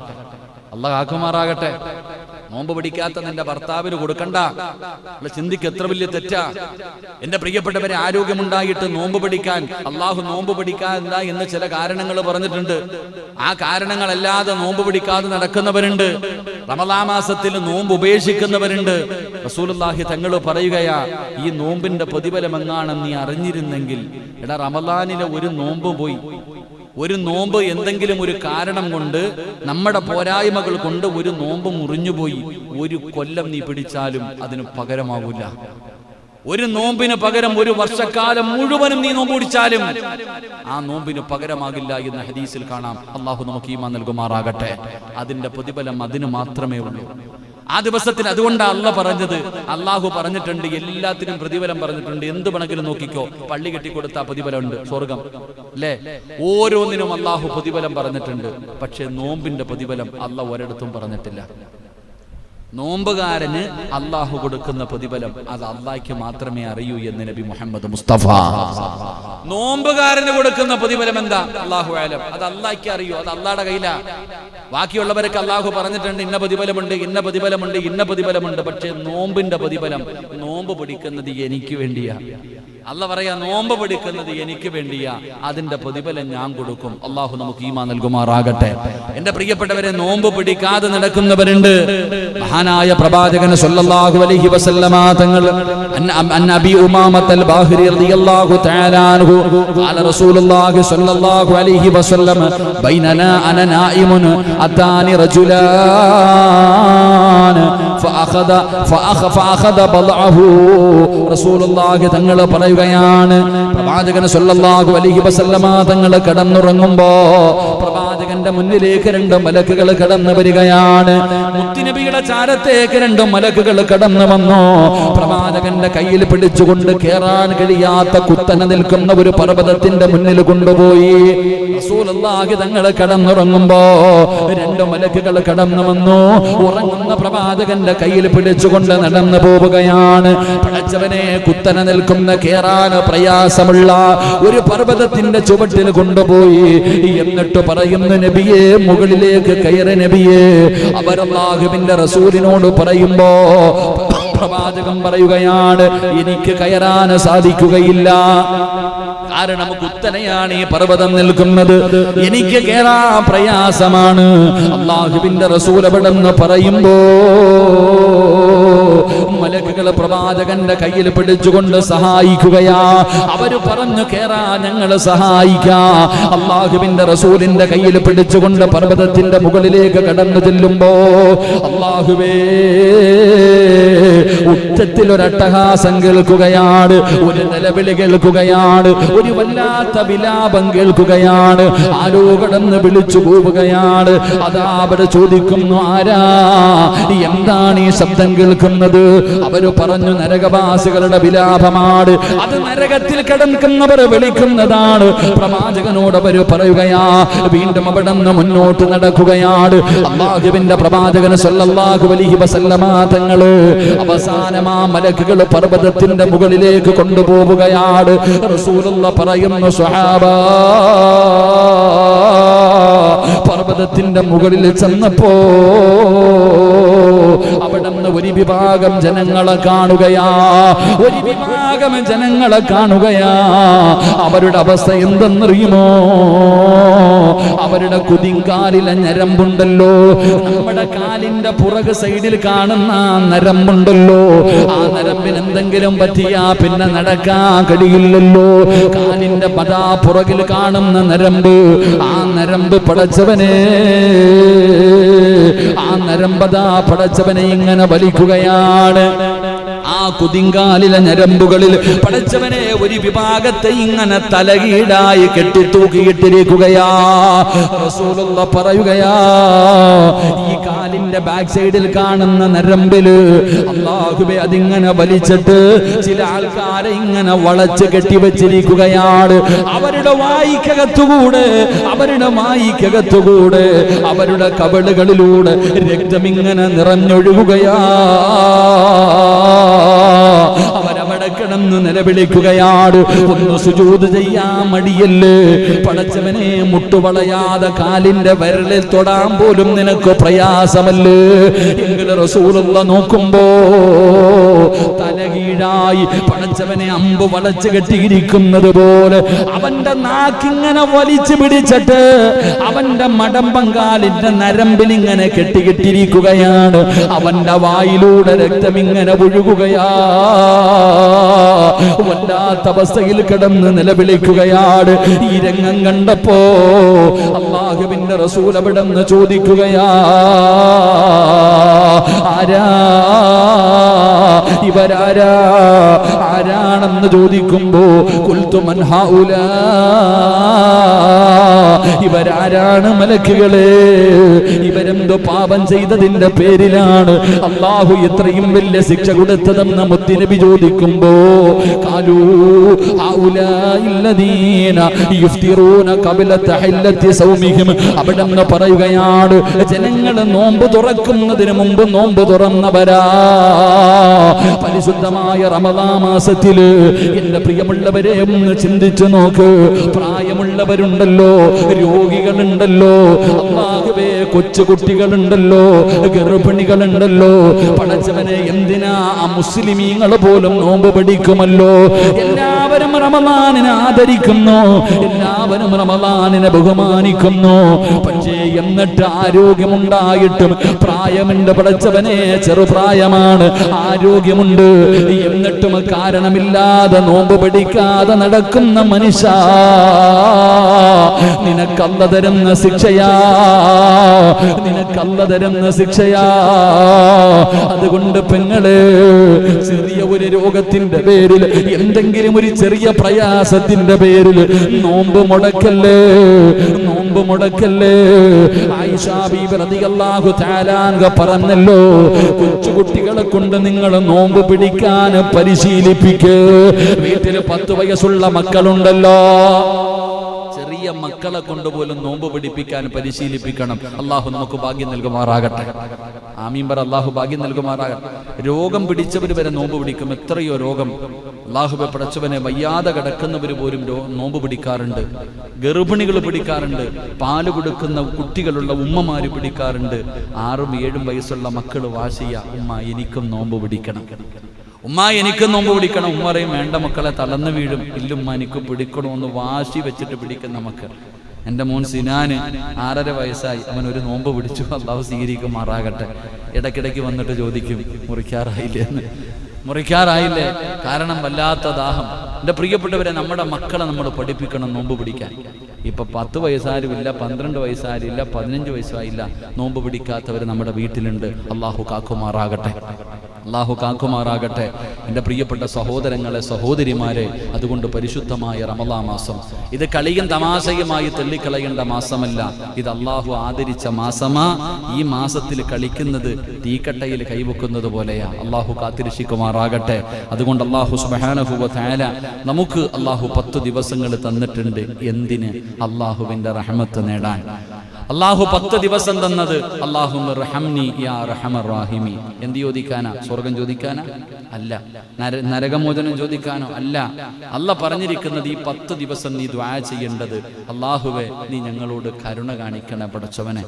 അള്ളാഹ് കാക്കുമാറാകട്ടെ. നോമ്പ് പിടിക്കാത്ത നിന്റെ ഭർത്താവിന് കൊടുക്കണ്ട. ചിന്തിക്ക് എത്ര വലിയ തെറ്റാ. എന്റെ പ്രിയപ്പെട്ടവരെ, ആരോഗ്യമുണ്ടായിട്ട് നോമ്പ് പിടിക്കാൻ, അള്ളാഹു നോമ്പ് പിടിക്കാൻ എന്ന് ചില കാരണങ്ങൾ പറഞ്ഞിട്ടുണ്ട്. ആ കാരണങ്ങളല്ലാതെ നോമ്പ് പിടിക്കാതെ നടക്കുന്നവരുണ്ട്. റമളാൻ മാസത്തിൽ നോമ്പ് ഉപേക്ഷിക്കുന്നവരുണ്ട്. റസൂലുള്ളാഹി തങ്ങൾ പറയുകയാ, ഈ നോമ്പിന്റെ പ്രതിഫലം എങ്ങാണെന്ന് നീ അറിഞ്ഞിരുന്നെങ്കിൽ. എടാ, റമളാനിലെ ഒരു നോമ്പ് പോയി, ഒരു നോമ്പ് എന്തെങ്കിലും ഒരു കാരണം കൊണ്ട്, നമ്മുടെ പോരായ്മകൾ കൊണ്ട് ഒരു നോമ്പ് മുറിഞ്ഞുപോയി, ഒരു കൊല്ലം നീ പിടിച്ചാലും അതിന് പകരമാവില്ല. ഒരു നോമ്പിന് പകരം ഒരു വർഷക്കാലം മുഴുവനും നീ നോമ്പ് പിടിച്ചാലും ആ നോമ്പിന് പകരമാകില്ല എന്ന് ഹദീസിൽ കാണാം. അള്ളാഹു നമുക്ക് ഈമാൻ നൽകുമാറാകട്ടെ. അതിന്റെ പ്രതിഫലം അതിന് മാത്രമേ ഉള്ളൂ. ആ ദിവസത്തിന് അതുകൊണ്ടാണ് അള്ളാഹ് പറഞ്ഞത്. അള്ളാഹു പറഞ്ഞിട്ടുണ്ട്, എല്ലാത്തിനും പ്രതിഫലം പറഞ്ഞിട്ടുണ്ട്. എന്ത് വേണമെങ്കിലും നോക്കിക്കോ, പള്ളി കെട്ടിക്കൊടുത്ത പ്രതിഫലമുണ്ട്, സ്വർഗം അല്ലേ? ഓരോന്നിനും അള്ളാഹു പ്രതിഫലം പറഞ്ഞിട്ടുണ്ട്. പക്ഷെ നോമ്പിന്റെ പ്രതിഫലം അള്ളാഹ് ഒരിടത്തും പറഞ്ഞിട്ടില്ല. നോമ്പുകാരന് അള്ളാഹു കൊടുക്കുന്ന പ്രതിഫലം അത് അള്ളാഹ്ക്ക് മാത്രമേ അറിയൂ എന്ന് നബി മുഹമ്മദ് മുസ്തഫ. നോമ്പുകാരന് കൊടുക്കുന്ന പ്രതിഫലം എന്താ? അള്ളാഹു ആലം. അത് അള്ളാഹ്ക്ക് അറിയൂ, അത് അള്ളാഹുടെ കയ്യിലാ. ബാക്കിയുള്ളവരൊക്കെ അള്ളാഹു പറഞ്ഞിട്ടുണ്ട്, ഇന്ന പ്രതിഫലമുണ്ട്, ഇന്ന പ്രതിഫലമുണ്ട്, ഇന്ന പ്രതിഫലമുണ്ട്. പക്ഷെ നോമ്പിന്റെ പ്രതിഫലം, നോമ്പ് പിടിക്കുന്നത് എനിക്ക് വേണ്ടിയാ. അള്ളാഹ് പറയാ, നോമ്പ് പിടിക്കുന്നത് എനിക്ക് വേണ്ടിയാ, അതിന്റെ പ്രതിഫലം ഞാൻ കൊടുക്കും. അള്ളാഹു നമുക്ക് ഈമാൻ നൽകുമാറാകട്ടെ. എന്റെ പ്രിയപ്പെട്ടവരെ, നോമ്പ് പിടിക്കാതെ നടക്കുന്നവരുണ്ട്. മഹാനായ പ്രവാചകൻ സല്ലല്ലാഹു അലൈഹി വസല്ലമ തങ്ങൾ അബീ ഉമാമത്തുൽ ബാഹിരി റളിയല്ലാഹു തആല അൻഹു ഖാല റസൂലുള്ളാഹി സല്ലല്ലാഹു അലൈഹി വസല്ലം ബൈനനാ അന നായിമുൻ അതാനി റജുലാൻ ഫഅഖദ ബളഅഹു. റസൂലുള്ളാഹി തങ്ങൾ പറയുകയാണ്, പ്രവാചകൻ സല്ലല്ലാഹു അലൈഹി വസല്ലമ തങ്ങൾ കിടന്നുറങ്ങുമ്പോ പ്രവാചകന്റെ മുന്നിലേക്ക് രണ്ട് മലക്കുകൾ കടന്നു വരികയാണ്. മുത്തുനബിയുടെ ചാരത്തേക്ക് രണ്ട് മലക്കുകൾ കടന്നു വന്നു. പ്രവാചകന്റെ കയ്യിൽ പിടിച്ചുകൊണ്ട് കേറാൻ കഴിയാത്ത കുത്തനെ നിൽക്കുന്ന ഒരു പർവ്വതത്തിന്റെ മുന്നിൽ കൊണ്ടുപോയി. റസൂലുള്ളാഹി തങ്ങൾ കിടന്നുറങ്ങുമ്പോ രണ്ട് മലക്കുകൾ കടന്നു വന്നു. ഉറങ്ങുന്ന പ്രവാചകന്റെ കയ്യിൽ പിടിച്ചുകൊണ്ട് നടന്നു പോവുകയാണ്. പടച്ചവനെ, കുത്തനെ നിൽക്കുന്ന കേറാൻ പ്രയാസമുള്ള ഒരു പർവ്വതത്തിന്റെ ചുവട്ടിൽ കൊണ്ടുപോയി. എന്നിട്ട് പറയുന്നു, നബിയെ, മുകളിലേക്ക് കയറി നബിയെ. അവർ അല്ലാഹുവിന്റെ റസൂലിനോട് പറയുമ്പോ പ്രവാചകൻ പറയുകയാണ്, എനിക്ക് കയറാൻ സാധിക്കുകയില്ല. കാരണം കുത്തനെയാണ് ഈ പർവ്വതം നിൽക്കുന്നത്, എനിക്ക് കയറാൻ പ്രയാസമാണ്. അല്ലാഹുവിന്റെ റസൂൽ അവിടെന്ന് പറയുമ്പോ മലക്കുകൾ പ്രവാചകന്റെ കയ്യിൽ പിടിച്ചുകൊണ്ട് സഹായിക്കുകയാ. അവര് പറഞ്ഞു, കേറാ, ഞങ്ങൾ സഹായിക്കാം. അല്ലാഹുവിന്റെ റസൂലിന്റെ കയ്യിൽ പിടിച്ചുകൊണ്ട് പർവ്വതത്തിന്റെ മുകളിലേക്ക് കടന്നു ചെല്ലുമ്പോ അല്ലാഹുവേ, ഉച്ചത്തിൽ ഒരു അട്ടഹാസം കേൾക്കുകയാണ്, ഒരു നിലവിളി കേൾക്കുകയാണ്, ഒരു ഒരു വല്ലാത്ത വിലാപം കേൾക്കുകയാണ്. ആരോ കടന്ന് വിളിച്ചു പോവുകയാണ്. അതാ അവർ ചോദിക്കുന്നു, ആരാ, എന്താണ് ഈ ശബ്ദം കേൾക്കുന്നത്? അവര് പറഞ്ഞു, നരകവാസികളുടെ വിലാപമാണ്. അത് നരകത്തിൽ കിടക്കുന്നവർ വിളിക്കുന്നതാണ്. പ്രവാചകനോട് അവര് പറയുകയാ. വീണ്ടും അവിടെ നിന്ന് മുന്നോട്ട് നടക്കുകയാണ്. അല്ലാഹുവിന്റെ പ്രവാചകൻ സല്ലല്ലാഹു അലൈഹി വസല്ലമ തങ്ങള് അവസാനം ആ മലക്കുകൾ പർവ്വതത്തിന്റെ മുകളിലേക്ക് കൊണ്ടുപോവുകയാണ്. റസൂലുള്ളാഹി പറയുന്നു, സ്വഹാബാ, പർവ്വതത്തിന്റെ മുകളിൽ ചെന്നപ്പോ അവിടെ നിന്ന് ഒരു വിഭാഗം ജനങ്ങളെ കാണുകയാ. ഒരു വിഭാഗം ജനങ്ങളെ കാണുകയാ. അവരുടെ അവസ്ഥ എന്തെന്നറിയുമോ? അവരുടെ കുതിങ്കാലിലെ ഞരമ്പുണ്ടല്ലോ, നമ്മുടെ കാലിന്റെ പുറകു സൈഡിൽ കാണുന്ന നരമ്പുണ്ടല്ലോ, ആ നരമ്പിന് എന്തെങ്കിലും പറ്റിയാ പിന്നെ നടക്കാൻ കഴിയില്ലല്ലോ. കാലിന്റെ പതാ പുറകിൽ കാണുന്ന നരമ്പ്, ആ നരമ്പ് പടച്ചവനെ, ആ നരമ്പതാ പടച്ചവനെ ഇങ്ങനെ വലിക്കുകയാണ്. ആ കുതിങ്കാലിലെ ഞരമ്പുകളിൽ പടച്ചവനെ ഒരു വിഭാഗത്തെ ഇങ്ങനെ തലകീടായി കെട്ടിത്തൂക്കിയിട്ടിരിക്കുകയാ. റസൂലുള്ളാഹി പറയുകയാ, ഈ കാലിന്റെ ബാക്ക് സൈഡിൽ കാണുന്ന നരമ്പില് അല്ലാഹുവേ അതിങ്ങനെ വലിച്ചിട്ട് ചില ആൾക്കാരെ ഇങ്ങനെ വളച്ച് കെട്ടിവെച്ചിരിക്കുകയാണ്. അവരുടെ വായിക്കകത്തുകൂടെ, അവരുടെ വായിക്കകത്തുകൂടെ, അവരുടെ കവിളുകളിലൂടെ രക്തമിങ്ങനെ നിറഞ്ഞൊഴുകുകയാ. അവരവിടെ കിടന്ന് നിലവിളിക്കുകയാണ്. ഒന്ന് സുജൂദ് ചെയ്യാൻ മടിയല്ലേ പടച്ചവനെ? മുട്ടുവളയാതെ കാലിന്റെ വിരലിൽ തൊടാൻ പോലും നിനക്ക് പ്രയാസമല്ലേ? എങ്കിൽ റസൂലുള്ളാഹി നോക്കുമ്പോ തലകീഴായി പടച്ചവനെ അമ്പ് വളച്ചു കെട്ടിയിരിക്കുന്നത് പോലെ അവന്റെ നാക്കിങ്ങനെ വലിച്ചു പിടിച്ചിട്ട് അവന്റെ മടമ്പങ്കാലിന്റെ നരമ്പിൽ ഇങ്ങനെ കെട്ടിയിരിക്കുകയാണ്. അവന്റെ വായിലൂടെ രക്തമിങ്ങനെ ഒഴുകുകയാ. വല്ലാത്ത അവസ്ഥയിൽ കിടന്ന് നിലവിളിക്കുകയാണ്. ഈ രംഗം കണ്ടപ്പോ അല്ലാഹുവിന്റെ റസൂൽ അവിടെ നിന്ന് ചോദിക്കുകയാ, ആരാ ഇവരാരാ, ആരാണെന്ന് ചോദിക്കുമ്പോ ഖുൽതു മൻ ഹൗലാ, ഇവരാരാണ് മലക്കുകളെ? ഇവരെന്തോ പാപം ചെയ്തതിന്റെ പേരിലാണ് അല്ലാഹു ഇത്രയും വലിയ ശിക്ഷ കൊടുത്തതെന്ന് മുത്തുനബി ചോദിക്കുമ്പോ ഖാലൂ ഹൗലാഇല്ലദീന യുഫ്തിറൂന ഖബല തഹില്ലത്തി സൗമിഹിം, അവിടെ നിന്ന് പറയുകയാണ്, ജനങ്ങൾ നോമ്പ് തുറക്കുന്നതിന് മുമ്പ് നോമ്പ് തുറന്നവരാ. പരിശുദ്ധമായ റമദാൻ മാസത്തില് എന്റെ പ്രിയമുള്ളവരെ ഒന്ന് ചിന്തിച്ചു നോക്ക്. പ്രായമുള്ളവരുണ്ടല്ലോ, രോഗികളുണ്ടല്ലോ, അല്ലാഹുവേ കൊച്ചുകുട്ടികളുണ്ടല്ലോ, ഗർഭിണികളുണ്ടല്ലോ. പടച്ചവനെ, എന്തിനാ മുസ്ലിമീങ്ങൾ പോലും നോമ്പ് പിടിക്കുമല്ലോ. എല്ലാവരും റമദാനിനെ ആദരിക്കുന്നു, എല്ലാവരും റമദാനിനെ ബഹുമാനിക്കുന്നു. പക്ഷേ എന്നിട്ട് ആരോഗ്യമുണ്ടായിട്ടും, പ്രായമുണ്ട് പടച്ചവനെ, ചെറുപ്രായമാണ്, ആരോഗ്യമുണ്ട്, എന്നിട്ടും കാരണമില്ലാതെ നോമ്പ് പിടിക്കാതെ നടക്കുന്ന മനുഷ്യ, നിനക്കല്ല തരുന്ന ശിക്ഷയാ, നിനക്കല്ല തരുന്ന ശിക്ഷയാ. അതുകൊണ്ട് പെങ്ങളെ, ചെറിയ ഒരു രോഗത്തിന്റെ പേരിൽ, എന്തെങ്കിലും ഒരു ചെറിയ പ്രയാസത്തിന്റെ പേരിൽ നോമ്പ് മുടക്കല്ലേ, നോമ്പ് മുടക്കല്ലേ. ആയിഷാ ബീബി റളിയല്ലാഹു തആല അൻഹ പറഞ്ഞല്ലോ, കൊച്ചുകുട്ടികളെ കൊണ്ട് നിങ്ങൾ നോമ്പ് പിടിക്കാൻ പരിശീലിപ്പിക്ക്. വീട്ടിൽ 10 വയസ്സുള്ള മക്കളുണ്ടല്ലോ, ചെറിയ മക്കളെ കൊണ്ടുപോലും നോമ്പ് പിടിപ്പിക്കാൻ പരിശീലിപ്പിക്കണം. അള്ളാഹു നമുക്ക് ഭാഗ്യം നൽകുമാറാകട്ടെ. ആമീൻ പറ. അള്ളാഹു ഭാഗ്യം നൽകുമാറാകട്ടെ. രോഗം പിടിച്ചവർ വരെ നോമ്പ് പിടിക്കും. എത്രയോ രോഗം അള്ളാഹുവെ പടച്ചവനെ, വയ്യാതെ കിടക്കുന്നവർ പോലും നോമ്പ് പിടിക്കാറുണ്ട്. ഗർഭിണികൾ പിടിക്കാറുണ്ട്. പാല് കൊടുക്കുന്ന കുട്ടികളുള്ള ഉമ്മമാര് പിടിക്കാറുണ്ട്. 6ഉം 7ഉം വയസ്സുള്ള മക്കൾ വാശിയ, ഉമ്മ എനിക്കും നോമ്പ് പിടിക്കണം, ഉമ്മ എനിക്കും നോമ്പ് പിടിക്കണം. ഉമ്മ പറയും, വേണ്ട മക്കളെ, തളർന്നു വീഴും. ഇല്ലുമ്മ എനിക്ക് പിടിക്കണമെന്ന് വാശി വെച്ചിട്ട് പിടിക്കുന്ന മക്കൾ. എൻ്റെ മോൻ സിനാന് 6.5 വയസ്സായി, അവൻ ഒരു നോമ്പ് പിടിച്ചു. അള്ളാഹു സ്വീകരിക്കുമാറാകട്ടെ. ഇടയ്ക്കിടയ്ക്ക് വന്നിട്ട് ചോദിക്കും, മുറിക്കാറായില്ലേ എന്ന്. മുറിക്കാറായില്ലേ? കാരണം വല്ലാത്ത ദാഹം. എൻ്റെ പ്രിയപ്പെട്ടവരെ, നമ്മുടെ മക്കളെ നമ്മൾ പഠിപ്പിക്കണം നോമ്പ് പിടിക്കാൻ. ഇപ്പൊ 10 വയസ്സാരുമില്ല, 12 വയസ്സാരില്ല, 15 വയസ്സായില്ല, നോമ്പ് പിടിക്കാത്തവർ നമ്മുടെ വീട്ടിലുണ്ട്. അള്ളാഹു കാക്കുമാറാകട്ടെ. അള്ളാഹു കാക്കുമാറാകട്ടെ. എൻ്റെ പ്രിയപ്പെട്ട സഹോദരങ്ങളെ, സഹോദരിമാരെ, അതുകൊണ്ട് പരിശുദ്ധമായ റമളാൻ മാസം ഇത് കളിയും തമാശയുമായി തള്ളിക്കളയേണ്ട മാസമല്ല. ഇത് അള്ളാഹു ആദരിച്ച മാസമാ. ഈ മാസത്തിൽ കളിക്കുന്നത് തീക്കട്ടയിൽ കൈവെക്കുന്നത് പോലെയാ. അള്ളാഹു കാത്തിരക്ഷിക്കുമാറാകട്ടെ. അതുകൊണ്ട് അള്ളാഹു സുബ്ഹാനഹു വ തആല നമുക്ക് അള്ളാഹു 10 ദിവസങ്ങൾ തന്നിട്ടുണ്ട്. എന്തിന്? അള്ളാഹുവിൻ്റെ റഹ്മത്ത് നേടാൻ. അള്ളാഹു 10 ദിവസം തന്നത് അല്ലാഹുമ്മ റഹംനി യാ റഹമർ റഹീമി. എന്ത് ചോദിക്കാനാ? സ്വർഗം ചോദിക്കാനാ? അല്ല. നരകമോചനം ചോദിക്കാനോ? അല്ല. അല്ല പറഞ്ഞിരിക്കുന്നത് ഈ 10 ദിവസം നീ ദുആ ചെയ്യേണ്ടത്, അല്ലാഹുവേ നീ ഞങ്ങളോട് കരുണ കാണിക്കണേ പടച്ചവനെ.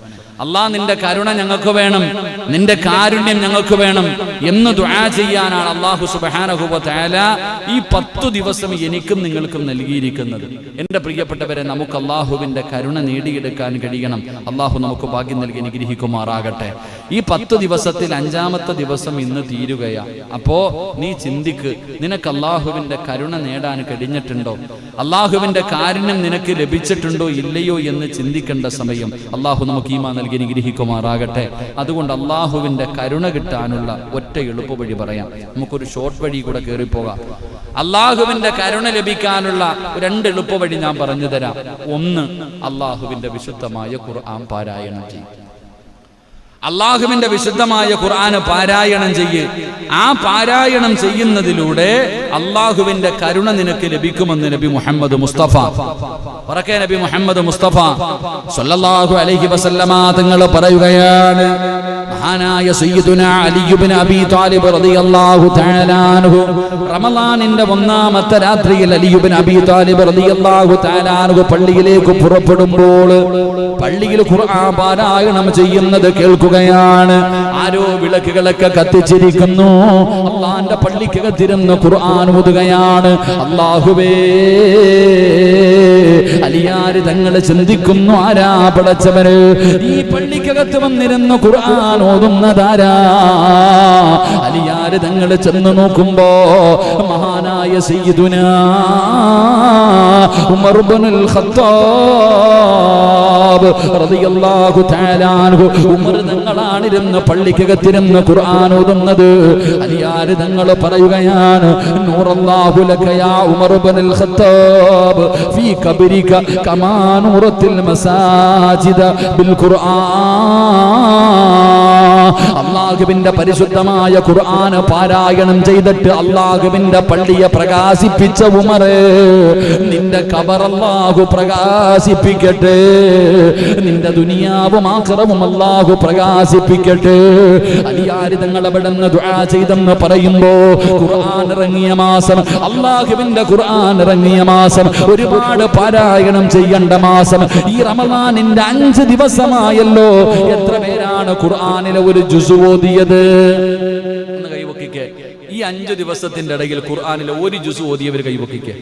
അല്ലാഹ് നിന്റെ കരുണ ഞങ്ങൾക്ക് വേണം, നിന്റെ കാരുണ്യം ഞങ്ങൾക്ക് വേണം എന്ന് ദുആ ചെയ്യാനാണ് അല്ലാഹു സുബ്ഹാനഹു വ തആല ഈ 10 ദിവസം എനിക്കും നിങ്ങൾക്കും നൽകിയിരിക്കുന്നത്. എൻ്റെ പ്രിയപ്പെട്ടവരെ, നമുക്ക് അല്ലാഹുവിൻ്റെ കരുണ നേടിയെടുക്കാൻ കഴിയണം. അള്ളാഹു നമുക്ക് ഭാഗ്യം നൽകി അനുഗ്രഹിക്കുമാറാകട്ടെ. ഈ 10 ദിവസത്തിൽ 5-ാമത്തെ ദിവസം ഇന്ന് തീരുകയാ. അപ്പോ നീ ചിന്തിക്ക്, നിനക്ക് അള്ളാഹുവിൻ്റെ കരുണ നേടാൻ കഴിഞ്ഞിട്ടുണ്ടോ? അള്ളാഹുവിൻ്റെ കാരുണ്യം നിനക്ക് ലഭിച്ചിട്ടുണ്ടോ ഇല്ലയോ എന്ന് ചിന്തിക്കേണ്ട സമയം. അള്ളാഹു നമുക്ക് ഈമാൻ നൽകി അനുഗ്രഹിക്കുമാറാകട്ടെ. അതുകൊണ്ട് അള്ളാഹുവിൻ്റെ കരുണ കിട്ടാനുള്ള ഒറ്റ എളുപ്പ വഴി പറയാം. നമുക്കൊരു ഷോർട്ട് വഴി കൂടെ കയറിപ്പോകാം. അള്ളാഹുവിൻ്റെ കരുണ ലഭിക്കാനുള്ള 2 എളുപ്പ വഴി ഞാൻ പറഞ്ഞു തരാം. ഒന്ന്, അള്ളാഹുവിൻ്റെ വിശുദ്ധമായ ഖുർആൻ പാരായണം ചെയ്യും. അള്ളാഹുവിന്റെ വിശുദ്ധമായ ഖുർആൻ പാരായണം ചെയ്യ്. ആ പാരായണം ചെയ്യുന്നതിലൂടെ അള്ളാഹുവിന്റെ കരുണ നിനക്ക് ലഭിക്കുമെന്ന് നബി മുഹമ്മദ് മുസ്തഫ പറക്കെ നബി മുഹമ്മദ് മുസ്തഫ സല്ലല്ലാഹു അലൈഹി വസല്ലമ തങ്ങൾ പറയുകയാണ്. മഹാനായ സയ്യിദുനാ അലി ഇബ്നു അബീ ത്വാലിബ് റളിയല്ലാഹു തആല അൻഹു റമളാനിന്റെ 1-ാമത്തെ രാത്രിയിൽ അലി ഇബ്നു അബീ ത്വാലിബ് റളിയല്ലാഹു തആല അൻഹു പള്ളിയിലേക്ക് പുറപ്പെടുമ്പോൾ പള്ളിയിൽ ഖുർആൻ പാരായണം ചെയ്യുന്നത് കേൾക്കുകയാണ്. ആരോ വിളക്കുകളൊക്കെ കത്തിച്ചിരിക്കുന്നു. അള്ളാന്റെ പള്ളിക്കകത്തിരുന്ന് ഖുർആൻ ഓതുകയാണ്. അല്ലാഹുവേ, അലിയാര് തങ്ങൾ ചിന്തിക്കുന്നു, ആരാ പടച്ചവന് ഈ പള്ളിക്കകത്ത് വന്നിരുന്ന് ഖുർആൻ ഓതുന്നതാരാ? അലിയാര് തങ്ങൾ ചെന്ന് നോക്കുമ്പോ മഹാനായ സയ്യിദുനാ ഉമർ ഇബ്നുൽ ഖത്താബ് റളിയല്ലാഹു തആല അൻഹു, ഉമർ തങ്ങളാണിരുന്ന് പള്ളിക്കകത്തിരുന്ന് ഖുർആൻ ഓതുന്നത്. അലിയാര് തങ്ങൾ പറയുകയാണ്, നൂറല്ലാഹു ലക യാ ഉമർ ഇബ്നുൽ ഖത്താബ് ഫീ ഖബരിക കമാ നൂറത്തിൽ മസാജിദ ബിൽ ഖുർആൻ. അല്ലാഹുവിന്റെ പരിശുദ്ധമായ ഖുർആൻ പാരായണം ചെയ്തിട്ട് അല്ലാഹുവിന്റെ പള്ളിയെ പ്രകാശിപ്പിച്ച ഉമറേ, നിന്റെ ഖബർ അല്ലാഹു പ്രകാശിപ്പിക്കട്ടെ, നിന്റെ ദുനിയാവും ആഖിറവും അല്ലാഹു പ്രകാശിപ്പിക്കട്ടെ. അലിയാര് തങ്ങൾ അവിടുന്ന് ദുആ ചെയ്തെന്ന് പറയുമ്പോ ഖുർആൻ ഇറങ്ങിയ മാസം, അല്ലാഹുവിന്റെ ഖുർആൻ ഇറങ്ങിയ മാസം, ഒരുപാട് പാരായണം ചെയ്യേണ്ട മാസം, ഈ റമളാനിന്റെ 5 ദിവസമായല്ലോ. എത്ര പേരാണ് ഖുർആനിലെ ഒരു ജുസ് ഓതിയത്? ഒന്ന് കൈവക്കിക്കേ. ഈ 5 ദിവസത്തിന്റെ ഇടയിൽ ഖുർആനിലെ ഒരു ജുസ് ഓതിയവർ കൈവക്കിക്കേ.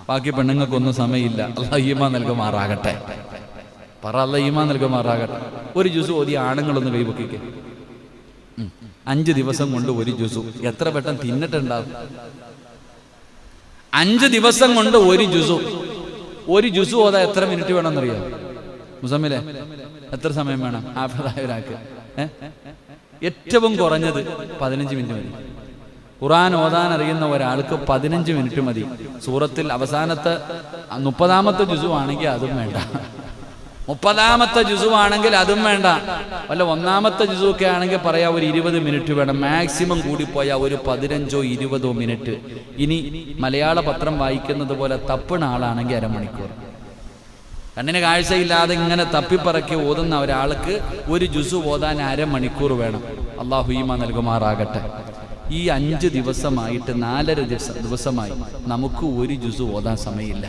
ബാക്കി പെണ്ണുങ്ങൾക്കൊന്നും സമയമില്ല. അല്ലാഹ് ഈമാൻ നൽകുമാറാകട്ടെ. പറ, അല്ലാഹ് ഈമാൻ നൽകുമാറാകട്ടെ. ഒരു ജുസ് ഓതിയ ആണുങ്ങളൊന്ന് കൈവക്കിക്കേ. 5 ദിവസം കൊണ്ട് ഒരു ജുസു എത്ര പെട്ടെന്ന് തിന്നിട്ടുണ്ടാവും? 5 ദിവസം കൊണ്ട് ഒരു ജുസു ഓതാ എത്ര മിനിറ്റ് വേണമെന്നറിയോ? മുസമ്മിലെ എത്ര സമയം വേണം? ഹാഫിളായ ഒരാൾക്ക് ഏറ്റവും കുറഞ്ഞത് 15 മിനിറ്റ് മതി. ഖുർആൻ ഓതാൻ അറിയുന്ന ഒരാൾക്ക് 15 മിനിറ്റ് മതി. സൂറത്തിൽ അവസാനത്തെ 30-ാമത്തെ ജുസു ആണെങ്കിൽ അതും വേണ്ട, 30-ാമത്തെ ജുസു ആണെങ്കിൽ അതും വേണ്ട. വല്ല 1-ാമത്തെ ജുസു ഒക്കെ ആണെങ്കിൽ പറയാ ഒരു 20 മിനിറ്റ് വേണം. മാക്സിമം കൂടിപ്പോയാൽ ഒരു 15-20 മിനിറ്റ്. ഇനി മലയാള പത്രം വായിക്കുന്നത് പോലെ തപ്പണ ആളാണെങ്കിൽ അരമണിക്കൂർ. കണ്ണിന് കാഴ്ചയില്ലാതെ ഇങ്ങനെ തപ്പിപ്പറക്കി ഓതുന്ന ഒരാൾക്ക് ഒരു ജുസു ഓതാൻ അരമണിക്കൂർ വേണം. അല്ലാഹു ഈമാൻ നൽകുമാറാകട്ടെ. ഈ 5 ദിവസമായിട്ട് 4.5 ദിവസമായി നമുക്ക് ഒരു ജുസു ഓതാൻ സമയമില്ല.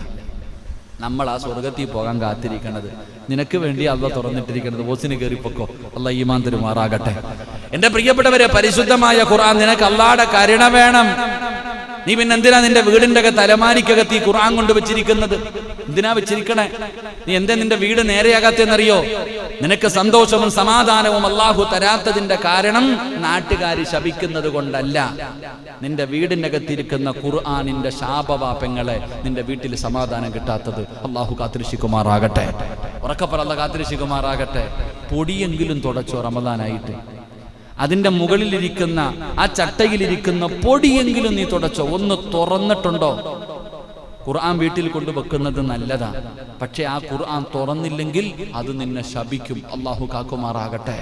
നമ്മൾ ആ സ്വർഗത്തിൽ പോകാൻ കാത്തിരിക്കണത്. നിനക്ക് വേണ്ടി അല്ലാഹ് തുറന്നിട്ടിരിക്കുന്നത്. ഓസിന് കയറിപ്പൊക്കോ. അല്ലാഹ് ഈമാൻ തരുമാറാകട്ടെ. എന്റെ പ്രിയപ്പെട്ടവരെ, പരിശുദ്ധമായ ഖുർആൻ, നിനക്ക് അല്ലാഹുവിന്റെ കരുണ വേണം. നീ പിന്നെ എന്തിനാ നിന്റെ വീടിന്റെ തലമാനിക്കകത്ത് ഈ ഖുർആൻ കൊണ്ട് വെച്ചിരിക്കുന്നത്? എന്തിനാ വെച്ചിരിക്കണേ? നീ എന്താ നിന്റെ വീട് നേരെയാകാത്തെന്നറിയോ? നിനക്ക് സന്തോഷവും സമാധാനവും അല്ലാഹു തരാത്തതിന്റെ കാരണം നാട്ടുകാര് ശപിക്കുന്നത് കൊണ്ടല്ല. നിന്റെ വീടിനകത്തിരിക്കുന്ന ഖുർആനിന്റെ ശാപവാപങ്ങളെ നിന്റെ വീട്ടിൽ സമാധാനം കിട്ടാത്തത്. അല്ലാഹു കാത്തിരക്ഷിക്കുമാറാകട്ടെ. ഉറക്കപ്പറ, അല്ലാഹു കാത്തിരക്ഷിക്കുമാറാകട്ടെ. പൊടിയെങ്കിലും തുടച്ചോ റമദാനായിട്ട്. അതിൻ്റെ മുകളിലിരിക്കുന്ന ആ ചട്ടയിലിരിക്കുന്ന പൊടിയെങ്കിലും നീ തുടച്ചോ. ഒന്ന് തുറന്നിട്ടുണ്ടോ? ഖുർആൻ വീട്ടിൽ കൊണ്ടുവെക്കുന്നത് നല്ലതാ, പക്ഷെ ആ ഖുർആൻ തുറന്നില്ലെങ്കിൽ അത് നിന്നെ ശപിക്കും. അള്ളാഹു കാക്കുമാറാകട്ടെ.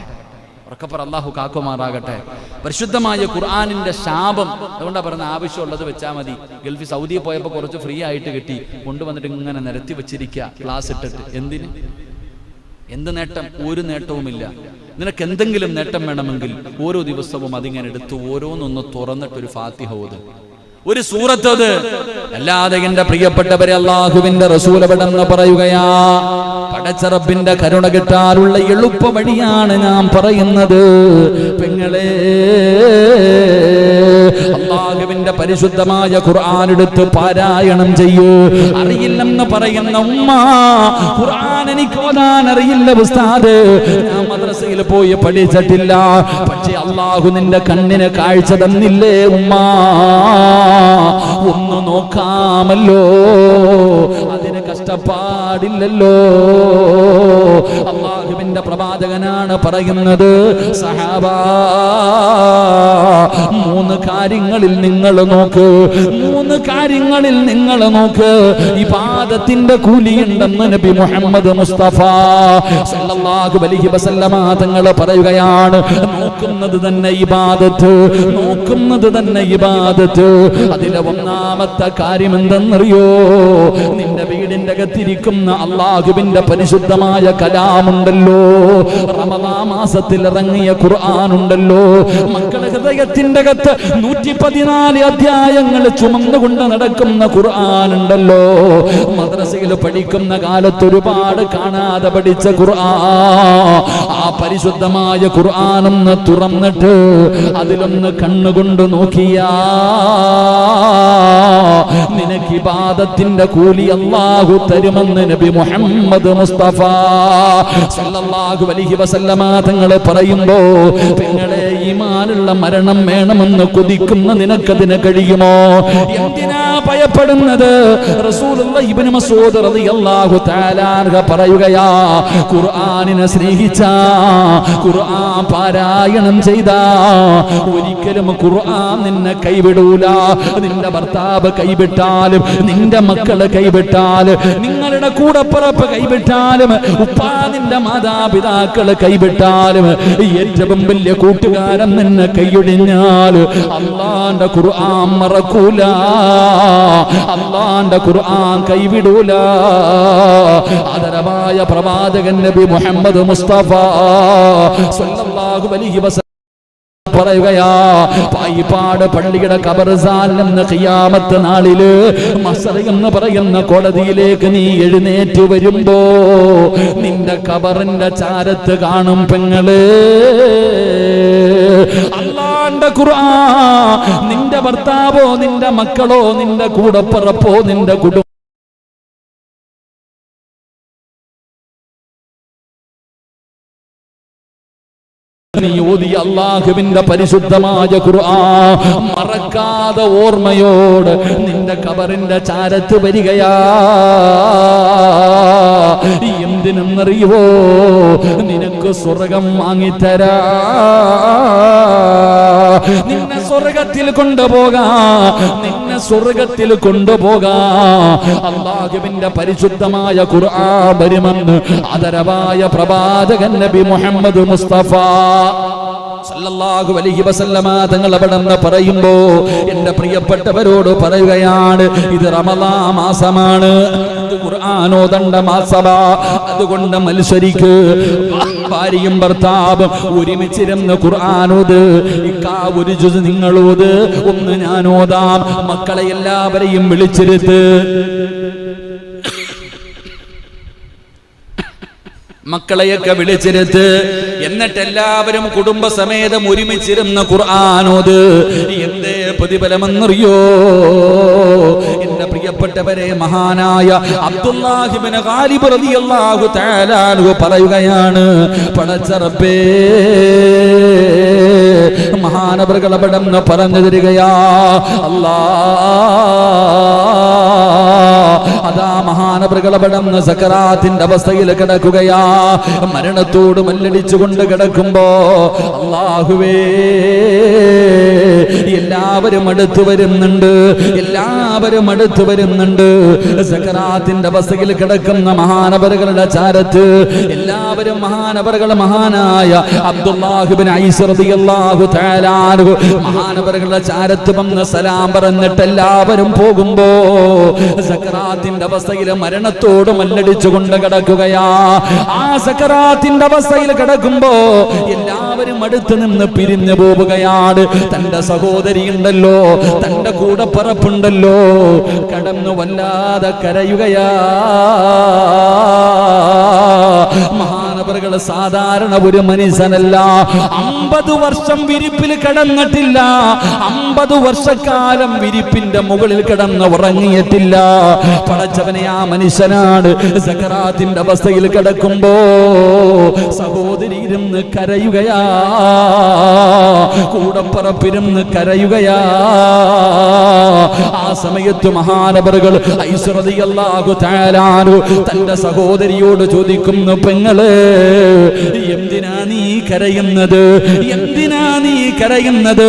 ഉറക്കപ്പറ, അള്ളാഹു കാക്കുമാറാകട്ടെ. പരിശുദ്ധമായ ഖുർആനിന്റെ ശാപം. അതുകൊണ്ടാണ് പറഞ്ഞ ആവശ്യമുള്ളത് വെച്ചാൽ മതി. ഗൾഫിൽ സൗദിയിൽ പോയപ്പോൾ കുറച്ച് ഫ്രീ ആയിട്ട് കിട്ടി, കൊണ്ടുവന്നിട്ട് ഇങ്ങനെ നിരത്തി വെച്ചിരിക്കുക ക്ലാസ് ഇട്ടിട്ട്. എന്ത് നേട്ടം? ഒരു നേട്ടവുമില്ല. നിനക്ക് എന്തെങ്കിലും നേട്ടം വേണമെങ്കിൽ ഓരോ ദിവസവും അതിങ്ങനെ എടുത്ത് ഓരോന്നൊന്ന് തുറന്നിട്ടൊരു ഫാത്തിഹ ഓത്, ഒരു സൂറത്ത്. അല്ലാതെ എന്റെ പ്രിയപ്പെട്ടവരെ, അല്ലാഹുവിന്റെ റസൂൽ എവിടെന്ന് പറയുകയാ, പടച്ച റബ്ബിന്റെ കരുണ കിട്ടാനുള്ള എളുപ്പ വഴിയാണ് ഞാൻ പറയുന്നത്. പെങ്ങളെ, അല്ലാഹുവിന്റെ പരിശുദ്ധമായ ഖുർആൻ എടുത്ത് പാരായണം ചെയ്യൂ. അറിയില്ലെന്ന് പറയുന്ന ഉമ്മ, ഖുർആൻ എനിക്ക് ഓതാൻ അറിയില്ല ഉസ്താദ്, ഞാൻ മദ്രസയിൽ പോയി പഠിച്ചിട്ടില്ല. പക്ഷെ അല്ലാഹു നിന്റെ കണ്ണിന് കാഴ്ച തന്നില്ലേ ഉമ്മ, ഒന്ന് നോക്കാമല്ലോ, അതിന് കഷ്ടപ്പാടില്ലല്ലോ. അല്ലാഹുവിന്റെ പ്രവാചകനാണ് പറയുന്നത്, സഹാബാ, 3 കാര്യങ്ങളിൽ നിങ്ങൾ നോക്ക്, 3 കാര്യങ്ങളിൽ നിങ്ങൾ നോക്ക്. ഇബാദത്തിന്റെ കൂലിയുണ്ടെന്ന് നബി മുഹമ്മദ് മുസ്തഫ സല്ലല്ലാഹു അലൈഹി വസല്ലമ തങ്ങൾ പറയുകയാണ്. നോക്കുന്നത് തന്നെ ഇബാദത്ത്, നോക്കുന്നത് തന്നെ ഇബാദത്ത്. അതിലെ ഒന്നാമത്തെ കാര്യം എന്തെന്നറിയോ? നിന്റെ വീടിന്റെ അകത്തിരിക്കുന്ന അല്ലാഹുവിന്റെ പരിശുദ്ധമായ കലാമുണ്ടല്ലോ, റമദാൻ മാസത്തിൽ ഇറങ്ങിയ ഖുർആൻ ഉണ്ടല്ലോ, മക്കളുടെ ഹൃദയത്തിന്റെ അകത്ത് 114 അധ്യായങ്ങൾ ചുമന്നുകൊണ്ട് നടക്കുന്ന ഖുർആൻ ഉണ്ടല്ലോ. മദ്രസയിൽ പഠിക്കുന്ന കാലത്ത് ഒരുപാട് കാണാതെ പഠിച്ച ഖുർആൻ, ആ പരിശുദ്ധമായ ഖുർആൻ ഒന്ന് തുറന്നിട്ട് അതിലൊന്ന് കണ്ണുകൊണ്ട് നോക്കിയാ നിനക്ക് ഇബാദത്തിന്റെ കൂലി അല്ലാഹു തരുമെന്ന് നബി മുഹമ്മദ് മുസ്തഫ സല്ലല്ലാഹു അലൈഹി വസല്ലമ തങ്ങൾ പറയുമ്പോ, പെങ്ങളെ, ഈമാനുള്ള മരണം വേണമെന്ന് കൊതിക്കുന്ന നിനക്കതിന് കഴിയുമോ? എന്തിനാ ഭയപ്പെടുന്നത്? റസൂലുള്ളാഹി ഇബ്നു മസ്ഊദ് റളിയല്ലാഹു തആല അൻഹു പറയുകയാ, ഖുർആനിനെ സ്നേഹിച്ച, ഖുർആൻ പാരായണം ചെയ്ത, ഒരിക്കലും ഖുർആൻ നിന്നെ കൈവിടൂല. നിന്റെ ഭർത്താവ് കൈവിട്ടാലും, നിന്റെ മക്കള് കൈവിട്ടാലും, നിങ്ങളുടെ കൂടപ്പിറപ്പ് കൈവിട്ടാലും, ഉപ്പാ നിന്റെ മാതാപിതാക്കള് കൈവിട്ടാലും, ഏറ്റവും വലിയ കൂട്ടുകാരൻ നിന്നെ കൈയൊഴിഞ്ഞാൽ അല്ലാഹുവിന്റെ ഖുർആൻ മറക്കൂല, അല്ലാഹുവിന്റെ ഖുർആൻ കൈവിടൂല. ആദരവായ പ്രവാചകൻ നബി മുഹമ്മദ് മുസ്തഫ സല്ലല്ലാഹു അലൈഹി വസല്ലം പറയുകയാ, പായിപ്പാട് പള്ളിയുടെ ഖബർസ്ഥാനിൽ നിന്ന് ഖിയാമത്ത് നാളില് മഹ്ശർ എന്ന് പറയുന്ന കോടതിയിലേക്ക് നീ എഴുന്നേറ്റ് വരുമ്പോ നിന്റെ ഖബറിന്റെ ചാരത്ത് കാണും പെങ്ങളെ അല്ലാഹുവിന്റെ ഖുർആൻ. നിന്റെ ഭർത്താവോ, നിന്റെ മക്കളോ, നിന്റെ കൂടപ്പിറപ്പോ, നിന്റെ കുടുംബം ഓതി അല്ലാഹുവിന്റെ പരിശുദ്ധമായ ഖുർആൻ മറക്കാതെ ഓർമ്മയോട് നിന്റെ ഖബറിന്റെ ചാരത്ത് വരികയാ. എന്തിനെന്നറിയുവോ? നിനക്ക് സ്വർഗം വാങ്ങിത്തരാ, നിന്നെ സ്വർഗത്തിൽ കൊണ്ടുപോകാ, നിന്നെ സ്വർഗത്തിൽ കൊണ്ടുപോകാ. അല്ലാഹുവിന്റെ പരിശുദ്ധമായ ഖുർആൻ വരുമെന്ന് ആദരവായ പ്രവാചകൻ നബി മുഹമ്മദ് മുസ്തഫ സല്ലല്ലാഹു അലൈഹി വസല്ലമ തങ്ങൾ അവിടെന്ന് പറയുമ്പോ എന്റെ പ്രിയപ്പെട്ടവരോട് പറയുകയാണ്, ഇത് റമദാൻ മാസമാണ്, ഇത് ഖുർആൻ ഓതണ്ട മാസമാ. അതുകൊണ്ട് മത്സരിക്ക്, ഭാര്യയും ഭർത്താവും ഒരുമിച്ചിരുന്ന് ഖുർആൻ ഓത്. ഇക്കാ ഒരു ജുസ് നിങ്ങൾ ഓത്, ഒന്ന് ഞാൻ ഓതാം. മക്കളെ എല്ലാവരെയും വിളിച്ചിരുത്ത്, മക്കളെയൊക്കെ വിളിച്ചിരുത്ത്, എന്നിട്ട് എല്ലാവരും കുടുംബസമേതം ഒരുമിച്ചിരുന്ന് ഖുർആൻ ഓത്. എന്തേ പ്രതിഫലമെന്നറിയോ? എന്റെ പ്രിയപ്പെട്ടവരെ, മഹാനായ അബ്ദുല്ലാഹി ഇബ്നു ഗാലിബ് റളിയല്ലാഹു തആല അൻഹു പറയുകയാണ്, പടച്ച റബ്ബേ, മഹാനവറുകൾ അവിടെന്ന് പറഞ്ഞു തരികയാ, അല്ലാഹ് അതാ മഹാനവറുകൾ അവിടുന്ന് സക്കറാത്തിന്റെ അവസ്ഥയിൽ കിടക്കുകയാ. മരണത്തോട് മല്ലടിച്ചുകൊണ്ട് കിടക്കുമ്പോ അല്ലാഹുവേ എല്ലാവരും അടുത്തു വരുന്നുണ്ട്, എല്ലാവരും അടുത്തു വരുന്നുണ്ട്. സക്കറാത്തിന്റെ അവസ്ഥയിൽ കിടക്കുന്ന മഹാനവറുകളുടെ ചാരത്ത് എല്ലാവരും മഹാനവറുകൾ മഹാനായ അബ്ദുല്ലാഹ് ഇബ്നു ഐസ് റളിയല്ലാഹു തആല അൻഹു മഹാനവറുകളുടെ ചാരത്ത് വന്ന് സലാം പറഞ്ഞിട്ട് എല്ലാവരും പോകുമ്പോ സക്കറാത്തിന്റെ അവസ്ഥയിൽ മരണത്തോട് മല്ലടിച്ചുകൊണ്ട് കിടക്കുകയാ. ആ സക്കറാത്തിന്റെ അവസ്ഥയിൽ കിടക്കുമ്പോ എല്ലാവരും അടുത്ത് നിന്ന് പിരിഞ്ഞു പോവുകയാണ്. തന്റെ സഹോദരി ഉണ്ടല്ലോ, തന്റെ കൂടെ പറപ്പുണ്ടല്ലോ, കടന്നു വല്ലാതെ കരയുകയാ. മഹാനവറുകൾ സാധാരണ ഒരു മനുഷ്യനല്ല. 50 വർഷം വിരിപ്പിൽ കിടന്നിട്ടില്ല, 50 വർഷക്കാലം വിരിപ്പിന്റെ മുകളിൽ കിടന്ന് ഉറങ്ങിയിട്ടില്ല. പടച്ചവനെ, ആ മനുഷ്യനാണ് സക്കറാത്തിന്റെ അവസ്ഥയിൽ കിടക്കുമ്പോ സഹോദരി ഇരുന്ന് കരയുകയാ, കൂടപ്പറപ്പിരുന്ന് കരയുകയാ. ആ സമയത്ത് മഹാനവറുകൾ ഐസ് റളിയല്ലാഹു തആല അൻഹു തന്റെ സഹോദരിയോട് ചോദിക്കുന്നു, പെങ്ങളെ എന്തിനാ നീ കരയുന്നത്? എന്തിനാ നീ കരയുന്നത്?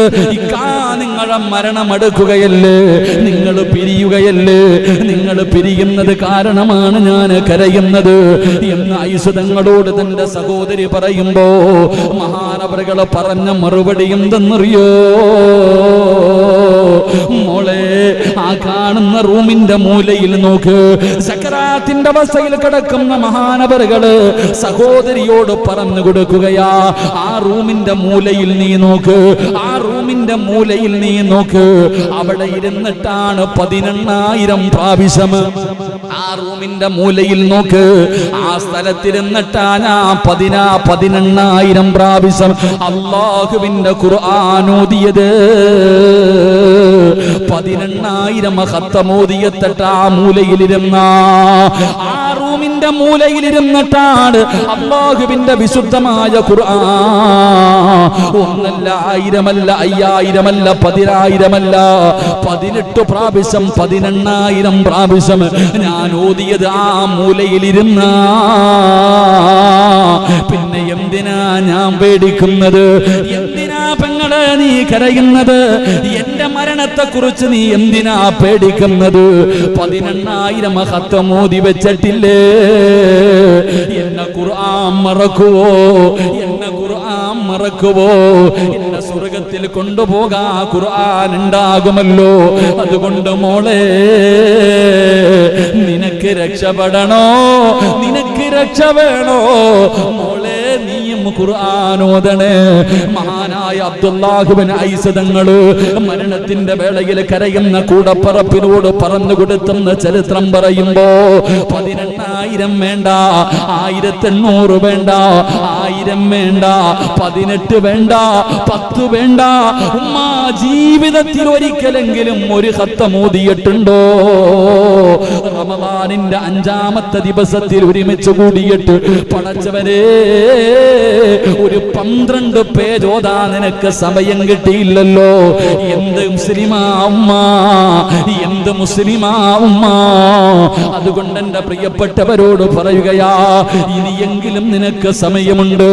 നിങ്ങളെ മരണം അടുക്കുകയല്ലേ, നിങ്ങൾ പിരിയുകയല്ലേ, നിങ്ങൾ പിരിയുന്നത് കാരണമാണ് ഞാൻ കരയുന്നത് എന്ന് ഐസ് തങ്ങളോട് തന്റെ സഹോദരി പറയുമ്പോ മഹാനവറുകൾ പറഞ്ഞ മറുപടി എന്തെന്നറിയോ? മോളെ, ആ കാണുന്ന റൂമിന്റെ മൂലയിൽ നോക്ക്. സക്കറാത്തിന്റെ അവസ്ഥയിൽ കിടക്കുന്ന മഹാനവറുകള് സഹോദരിയോട് പറഞ്ഞു കൊടുക്കുകയാ, ആ റൂമിന്റെ മൂലയിൽ നീ നോക്ക്, ആ റൂമിന്റെ മൂലയിൽ നീ നോക്ക്. അവിടെ ഇരുന്നിട്ടാണ് 18,000 പ്രാവശ്യം. ആ റൂമിന്റെ മൂലയിൽ നോക്ക്, ആ സ്ഥലത്തിരുന്നിട്ടാണ് 18,000 പ്രാവശ്യം അല്ലാഹുവിന്റെ ഖുർആൻ ഓതിയത്. 18,000 ഖത്തമോദിയത്തിട്ട് ആ മൂലയിലിരുന്ന, ആ റൂമിന്റെ മൂലയിലിരുന്നിട്ടാണ് അല്ലാഹുവിന്റെ വിശുദ്ധമായ ഖുർആൻ. 1 അല്ല, 1000 അല്ല, 5000 അല്ല, 10,000 അല്ല, 18 പ്രാവശ്യം 18,000 പ്രാവശ്യം ഞാൻ ഓതിയത് ആ മൂലയിലിരുന്ന. പിന്നെ എന്തിനാ ഞാൻ പേടിക്കുന്നത്? എന്തിനാ പെങ്ങളെ നീ കരയുന്നത്? എന്റെ മരണത്തെ കുറിച്ച് നീ എന്തിനാ പേടിക്കുന്നത്? 18,000 ഖത്തമോദി വെച്ചിട്ടില്ലേ? എന്നെ ഖുർആൻ മറക്കുവോ? എന്നെ ഖുർആൻ മറക്കുവോ? എന്നെ സ്വർഗത്തിൽ കൊണ്ടുപോകാ ഖുർആൻ ഉണ്ടാകുമല്ലോ. അതുകൊണ്ട് മോളെ, നിനക്ക് രക്ഷപ്പെടണോ? നിനക്ക് രക്ഷ വേണോ? മോളെ, നീയും ഖുർആൻ ഓതണേ. മഹാനായ അബ്ദുല്ലാഹ് ഇബ്നു ഐസ് തങ്ങള് മരണത്തിന്റെ വേളയിൽ കരയുന്ന കൂടപ്പറപ്പിനോട് പറഞ്ഞു കൊടുത്തെന്ന് ചരിത്രം പറയുമ്പോ 18,000 വേണ്ട, 1800 വേണ്ട, 1000 വേണ്ട, 18 വേണ്ട, 10 വേണ്ട. ഉമ്മ ജീവിതത്തിൽ ഒരിക്കലെങ്കിലും ഒരു ഖത്തം ഓതിയിട്ടുണ്ടോ? റമദാനിന്റെ 5ാമത്തെ ദിവസത്തിൽ ഒരുമിച്ച് കൂടിയിട്ട് പടച്ചവരെ ഒരു 12 പേജ് ഓതാൻ നിനക്ക് സമയം കിട്ടിയില്ലല്ലോ. എന്ത് മുസ്ലിമാ ഉമ്മ, എന്ത് മുസ്ലിമാ ഉമ്മ. അതുകൊണ്ട് എന്റെ പ്രിയപ്പെട്ടവരോട് പറയുകയാ, ഇനിയെങ്കിലും നിനക്ക് സമയമുണ്ട്.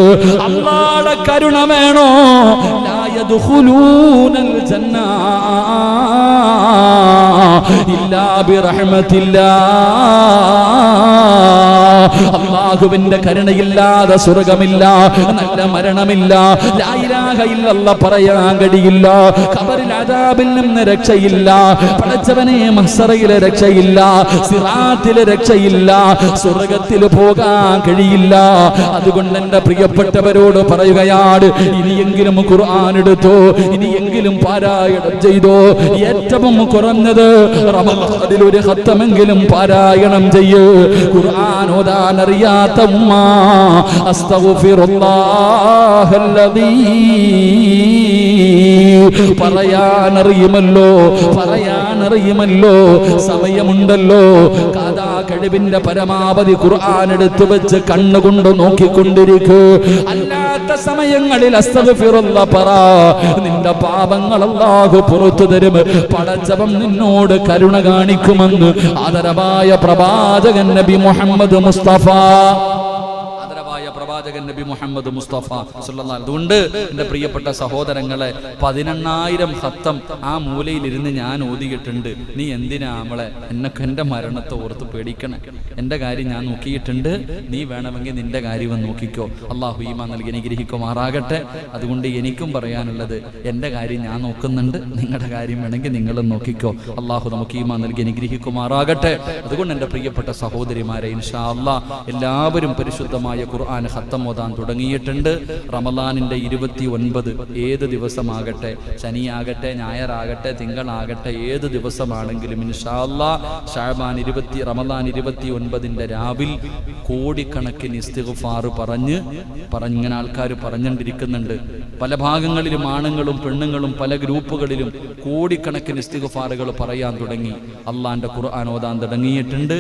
അല്ലാഹുവിന്റെ കരുണ വേണോ? ലാ യദ്ഖുലൂനൽ ജന്ന ഇല്ലാ ബിറഹ്മത്തില്ലാ. അല്ലാഹുവിന്റെ കരുണയില്ലാതെ സ്വർഗമില്ല, നല്ല മരണമില്ല, ലാ ഇലാഹ ഇല്ലല്ലാഹ് പറയാൻ കഴിയില്ല, ഖബറിൽ അദാബിൽ നിന്ന് രക്ഷയില്ല, പടച്ചവനെ മഹ്ശറയിലെ രക്ഷയില്ല, സിറാത്തിലെ രക്ഷയില്ല, സ്വർഗത്തിൽ പോകാൻ കഴിയില്ല. അതുകൊണ്ട് എന്റെ പ്രിയപ്പെട്ടവരോട് പറയുകയാണ്, ഇനിയെങ്കിലും ഖുർആൻ എടുത്തോ, ഇനിയെങ്കിലും പാരായണം ചെയ്തോ. ഏറ്റവും കുറഞ്ഞത് റമദാനിൽ ഒരു ഖത്തമെങ്കിലും പാരായണം ചെയ്യ്. ഖുർആൻ ഓതാൻ അറിയാത്ത ഉമ്മ, അസ്തഗ്ഫിറുല്ലാഹല്ലദീ പറയാനറിയുമല്ലോ, പറയാനറിയുമല്ലോ, സമയമുണ്ടല്ലോ. കഴിവിന്റെ പരമാവധി ഖുർആൻ എടുത്തു വെച്ച് കണ്ണുകൊണ്ട് നോക്കിക്കൊണ്ടിരിക്കൂ. അല്ലാത്ത സമയങ്ങളിൽ അസ്തഗ്ഫിറുല്ലാഹ് പറ. നിന്റെ പാപങ്ങൾ അല്ലാഹു പുറത്തു തരും. പടച്ചവൻ നിന്നോട് കരുണ കാണിക്കുമെന്ന് ആദരവായ പ്രവാചകൻ നബി മുഹമ്മദ് മുസ്തഫ നബി മുഹമ്മദ് മുസ്തഫ സല്ലല്ലാഹു. അതുകൊണ്ട് എൻ്റെ പ്രിയപ്പെട്ട സഹോദരങ്ങളെ, 18,000 ഖത്തം ആ മൂലയിലിരുന്ന് ഞാൻ ഓതിയിട്ടുണ്ട്. നീ എന്തിനാ നമ്മളെ എൻ്റെ മരണത്തെ ഓർത്ത് പേടിക്കണേ? എൻ്റെ കാര്യം ഞാൻ നോക്കിയിട്ടുണ്ട്, നീ വേണമെങ്കിൽ നിന്റെ കാര്യം നോക്കിക്കോ. അള്ളാഹു ഈമാൻ നൽകി അനുഗ്രഹിക്കുമാറാകട്ടെ. അതുകൊണ്ട് എനിക്കും പറയാനുള്ളത്, എൻ്റെ കാര്യം ഞാൻ നോക്കുന്നുണ്ട്, നിങ്ങളുടെ കാര്യം വേണമെങ്കിൽ നിങ്ങളും നോക്കിക്കോ. അള്ളാഹു നമുക്ക് ഈമാൻ നൽകി അനുഗ്രഹിക്കുമാറാകട്ടെ. അതുകൊണ്ട് എൻ്റെ പ്രിയപ്പെട്ട സഹോദരിമാരെ, ഇൻഷാ അല്ലാഹ് എല്ലാവരും പരിശുദ്ധമായ ഖുർആൻ ഖത്തം ഓതാൻ തുടങ്ങിയിട്ടുണ്ട്. റമളാനിന്റെ 29 ഏത് ദിവസമാകട്ടെ, ശനിയാകട്ടെ, ഞായറാകട്ടെ, തിങ്കളാകട്ടെ, ഏത് ദിവസമാണെങ്കിലും ഇൻഷാ അല്ലാഹ് റമളാൻ 29 രാവിൽ കോടിക്കണക്കിന് ഇസ്തിഗ്ഫാർ പറഞ്ഞിങ്ങനെ ആൾക്കാർ പറഞ്ഞുകൊണ്ടിരിക്കുന്നുണ്ട്. പല ഭാഗങ്ങളിലും ആണുങ്ങളും പെണ്ണുങ്ങളും പല ഗ്രൂപ്പുകളിലും കോടിക്കണക്കിന് ഇസ്തിഗ്ഫാറുകൾ പറയാൻ തുടങ്ങി. അള്ളാന്റെ ഖുർആൻ ഓതാൻ തുടങ്ങിയിട്ടുണ്ട്.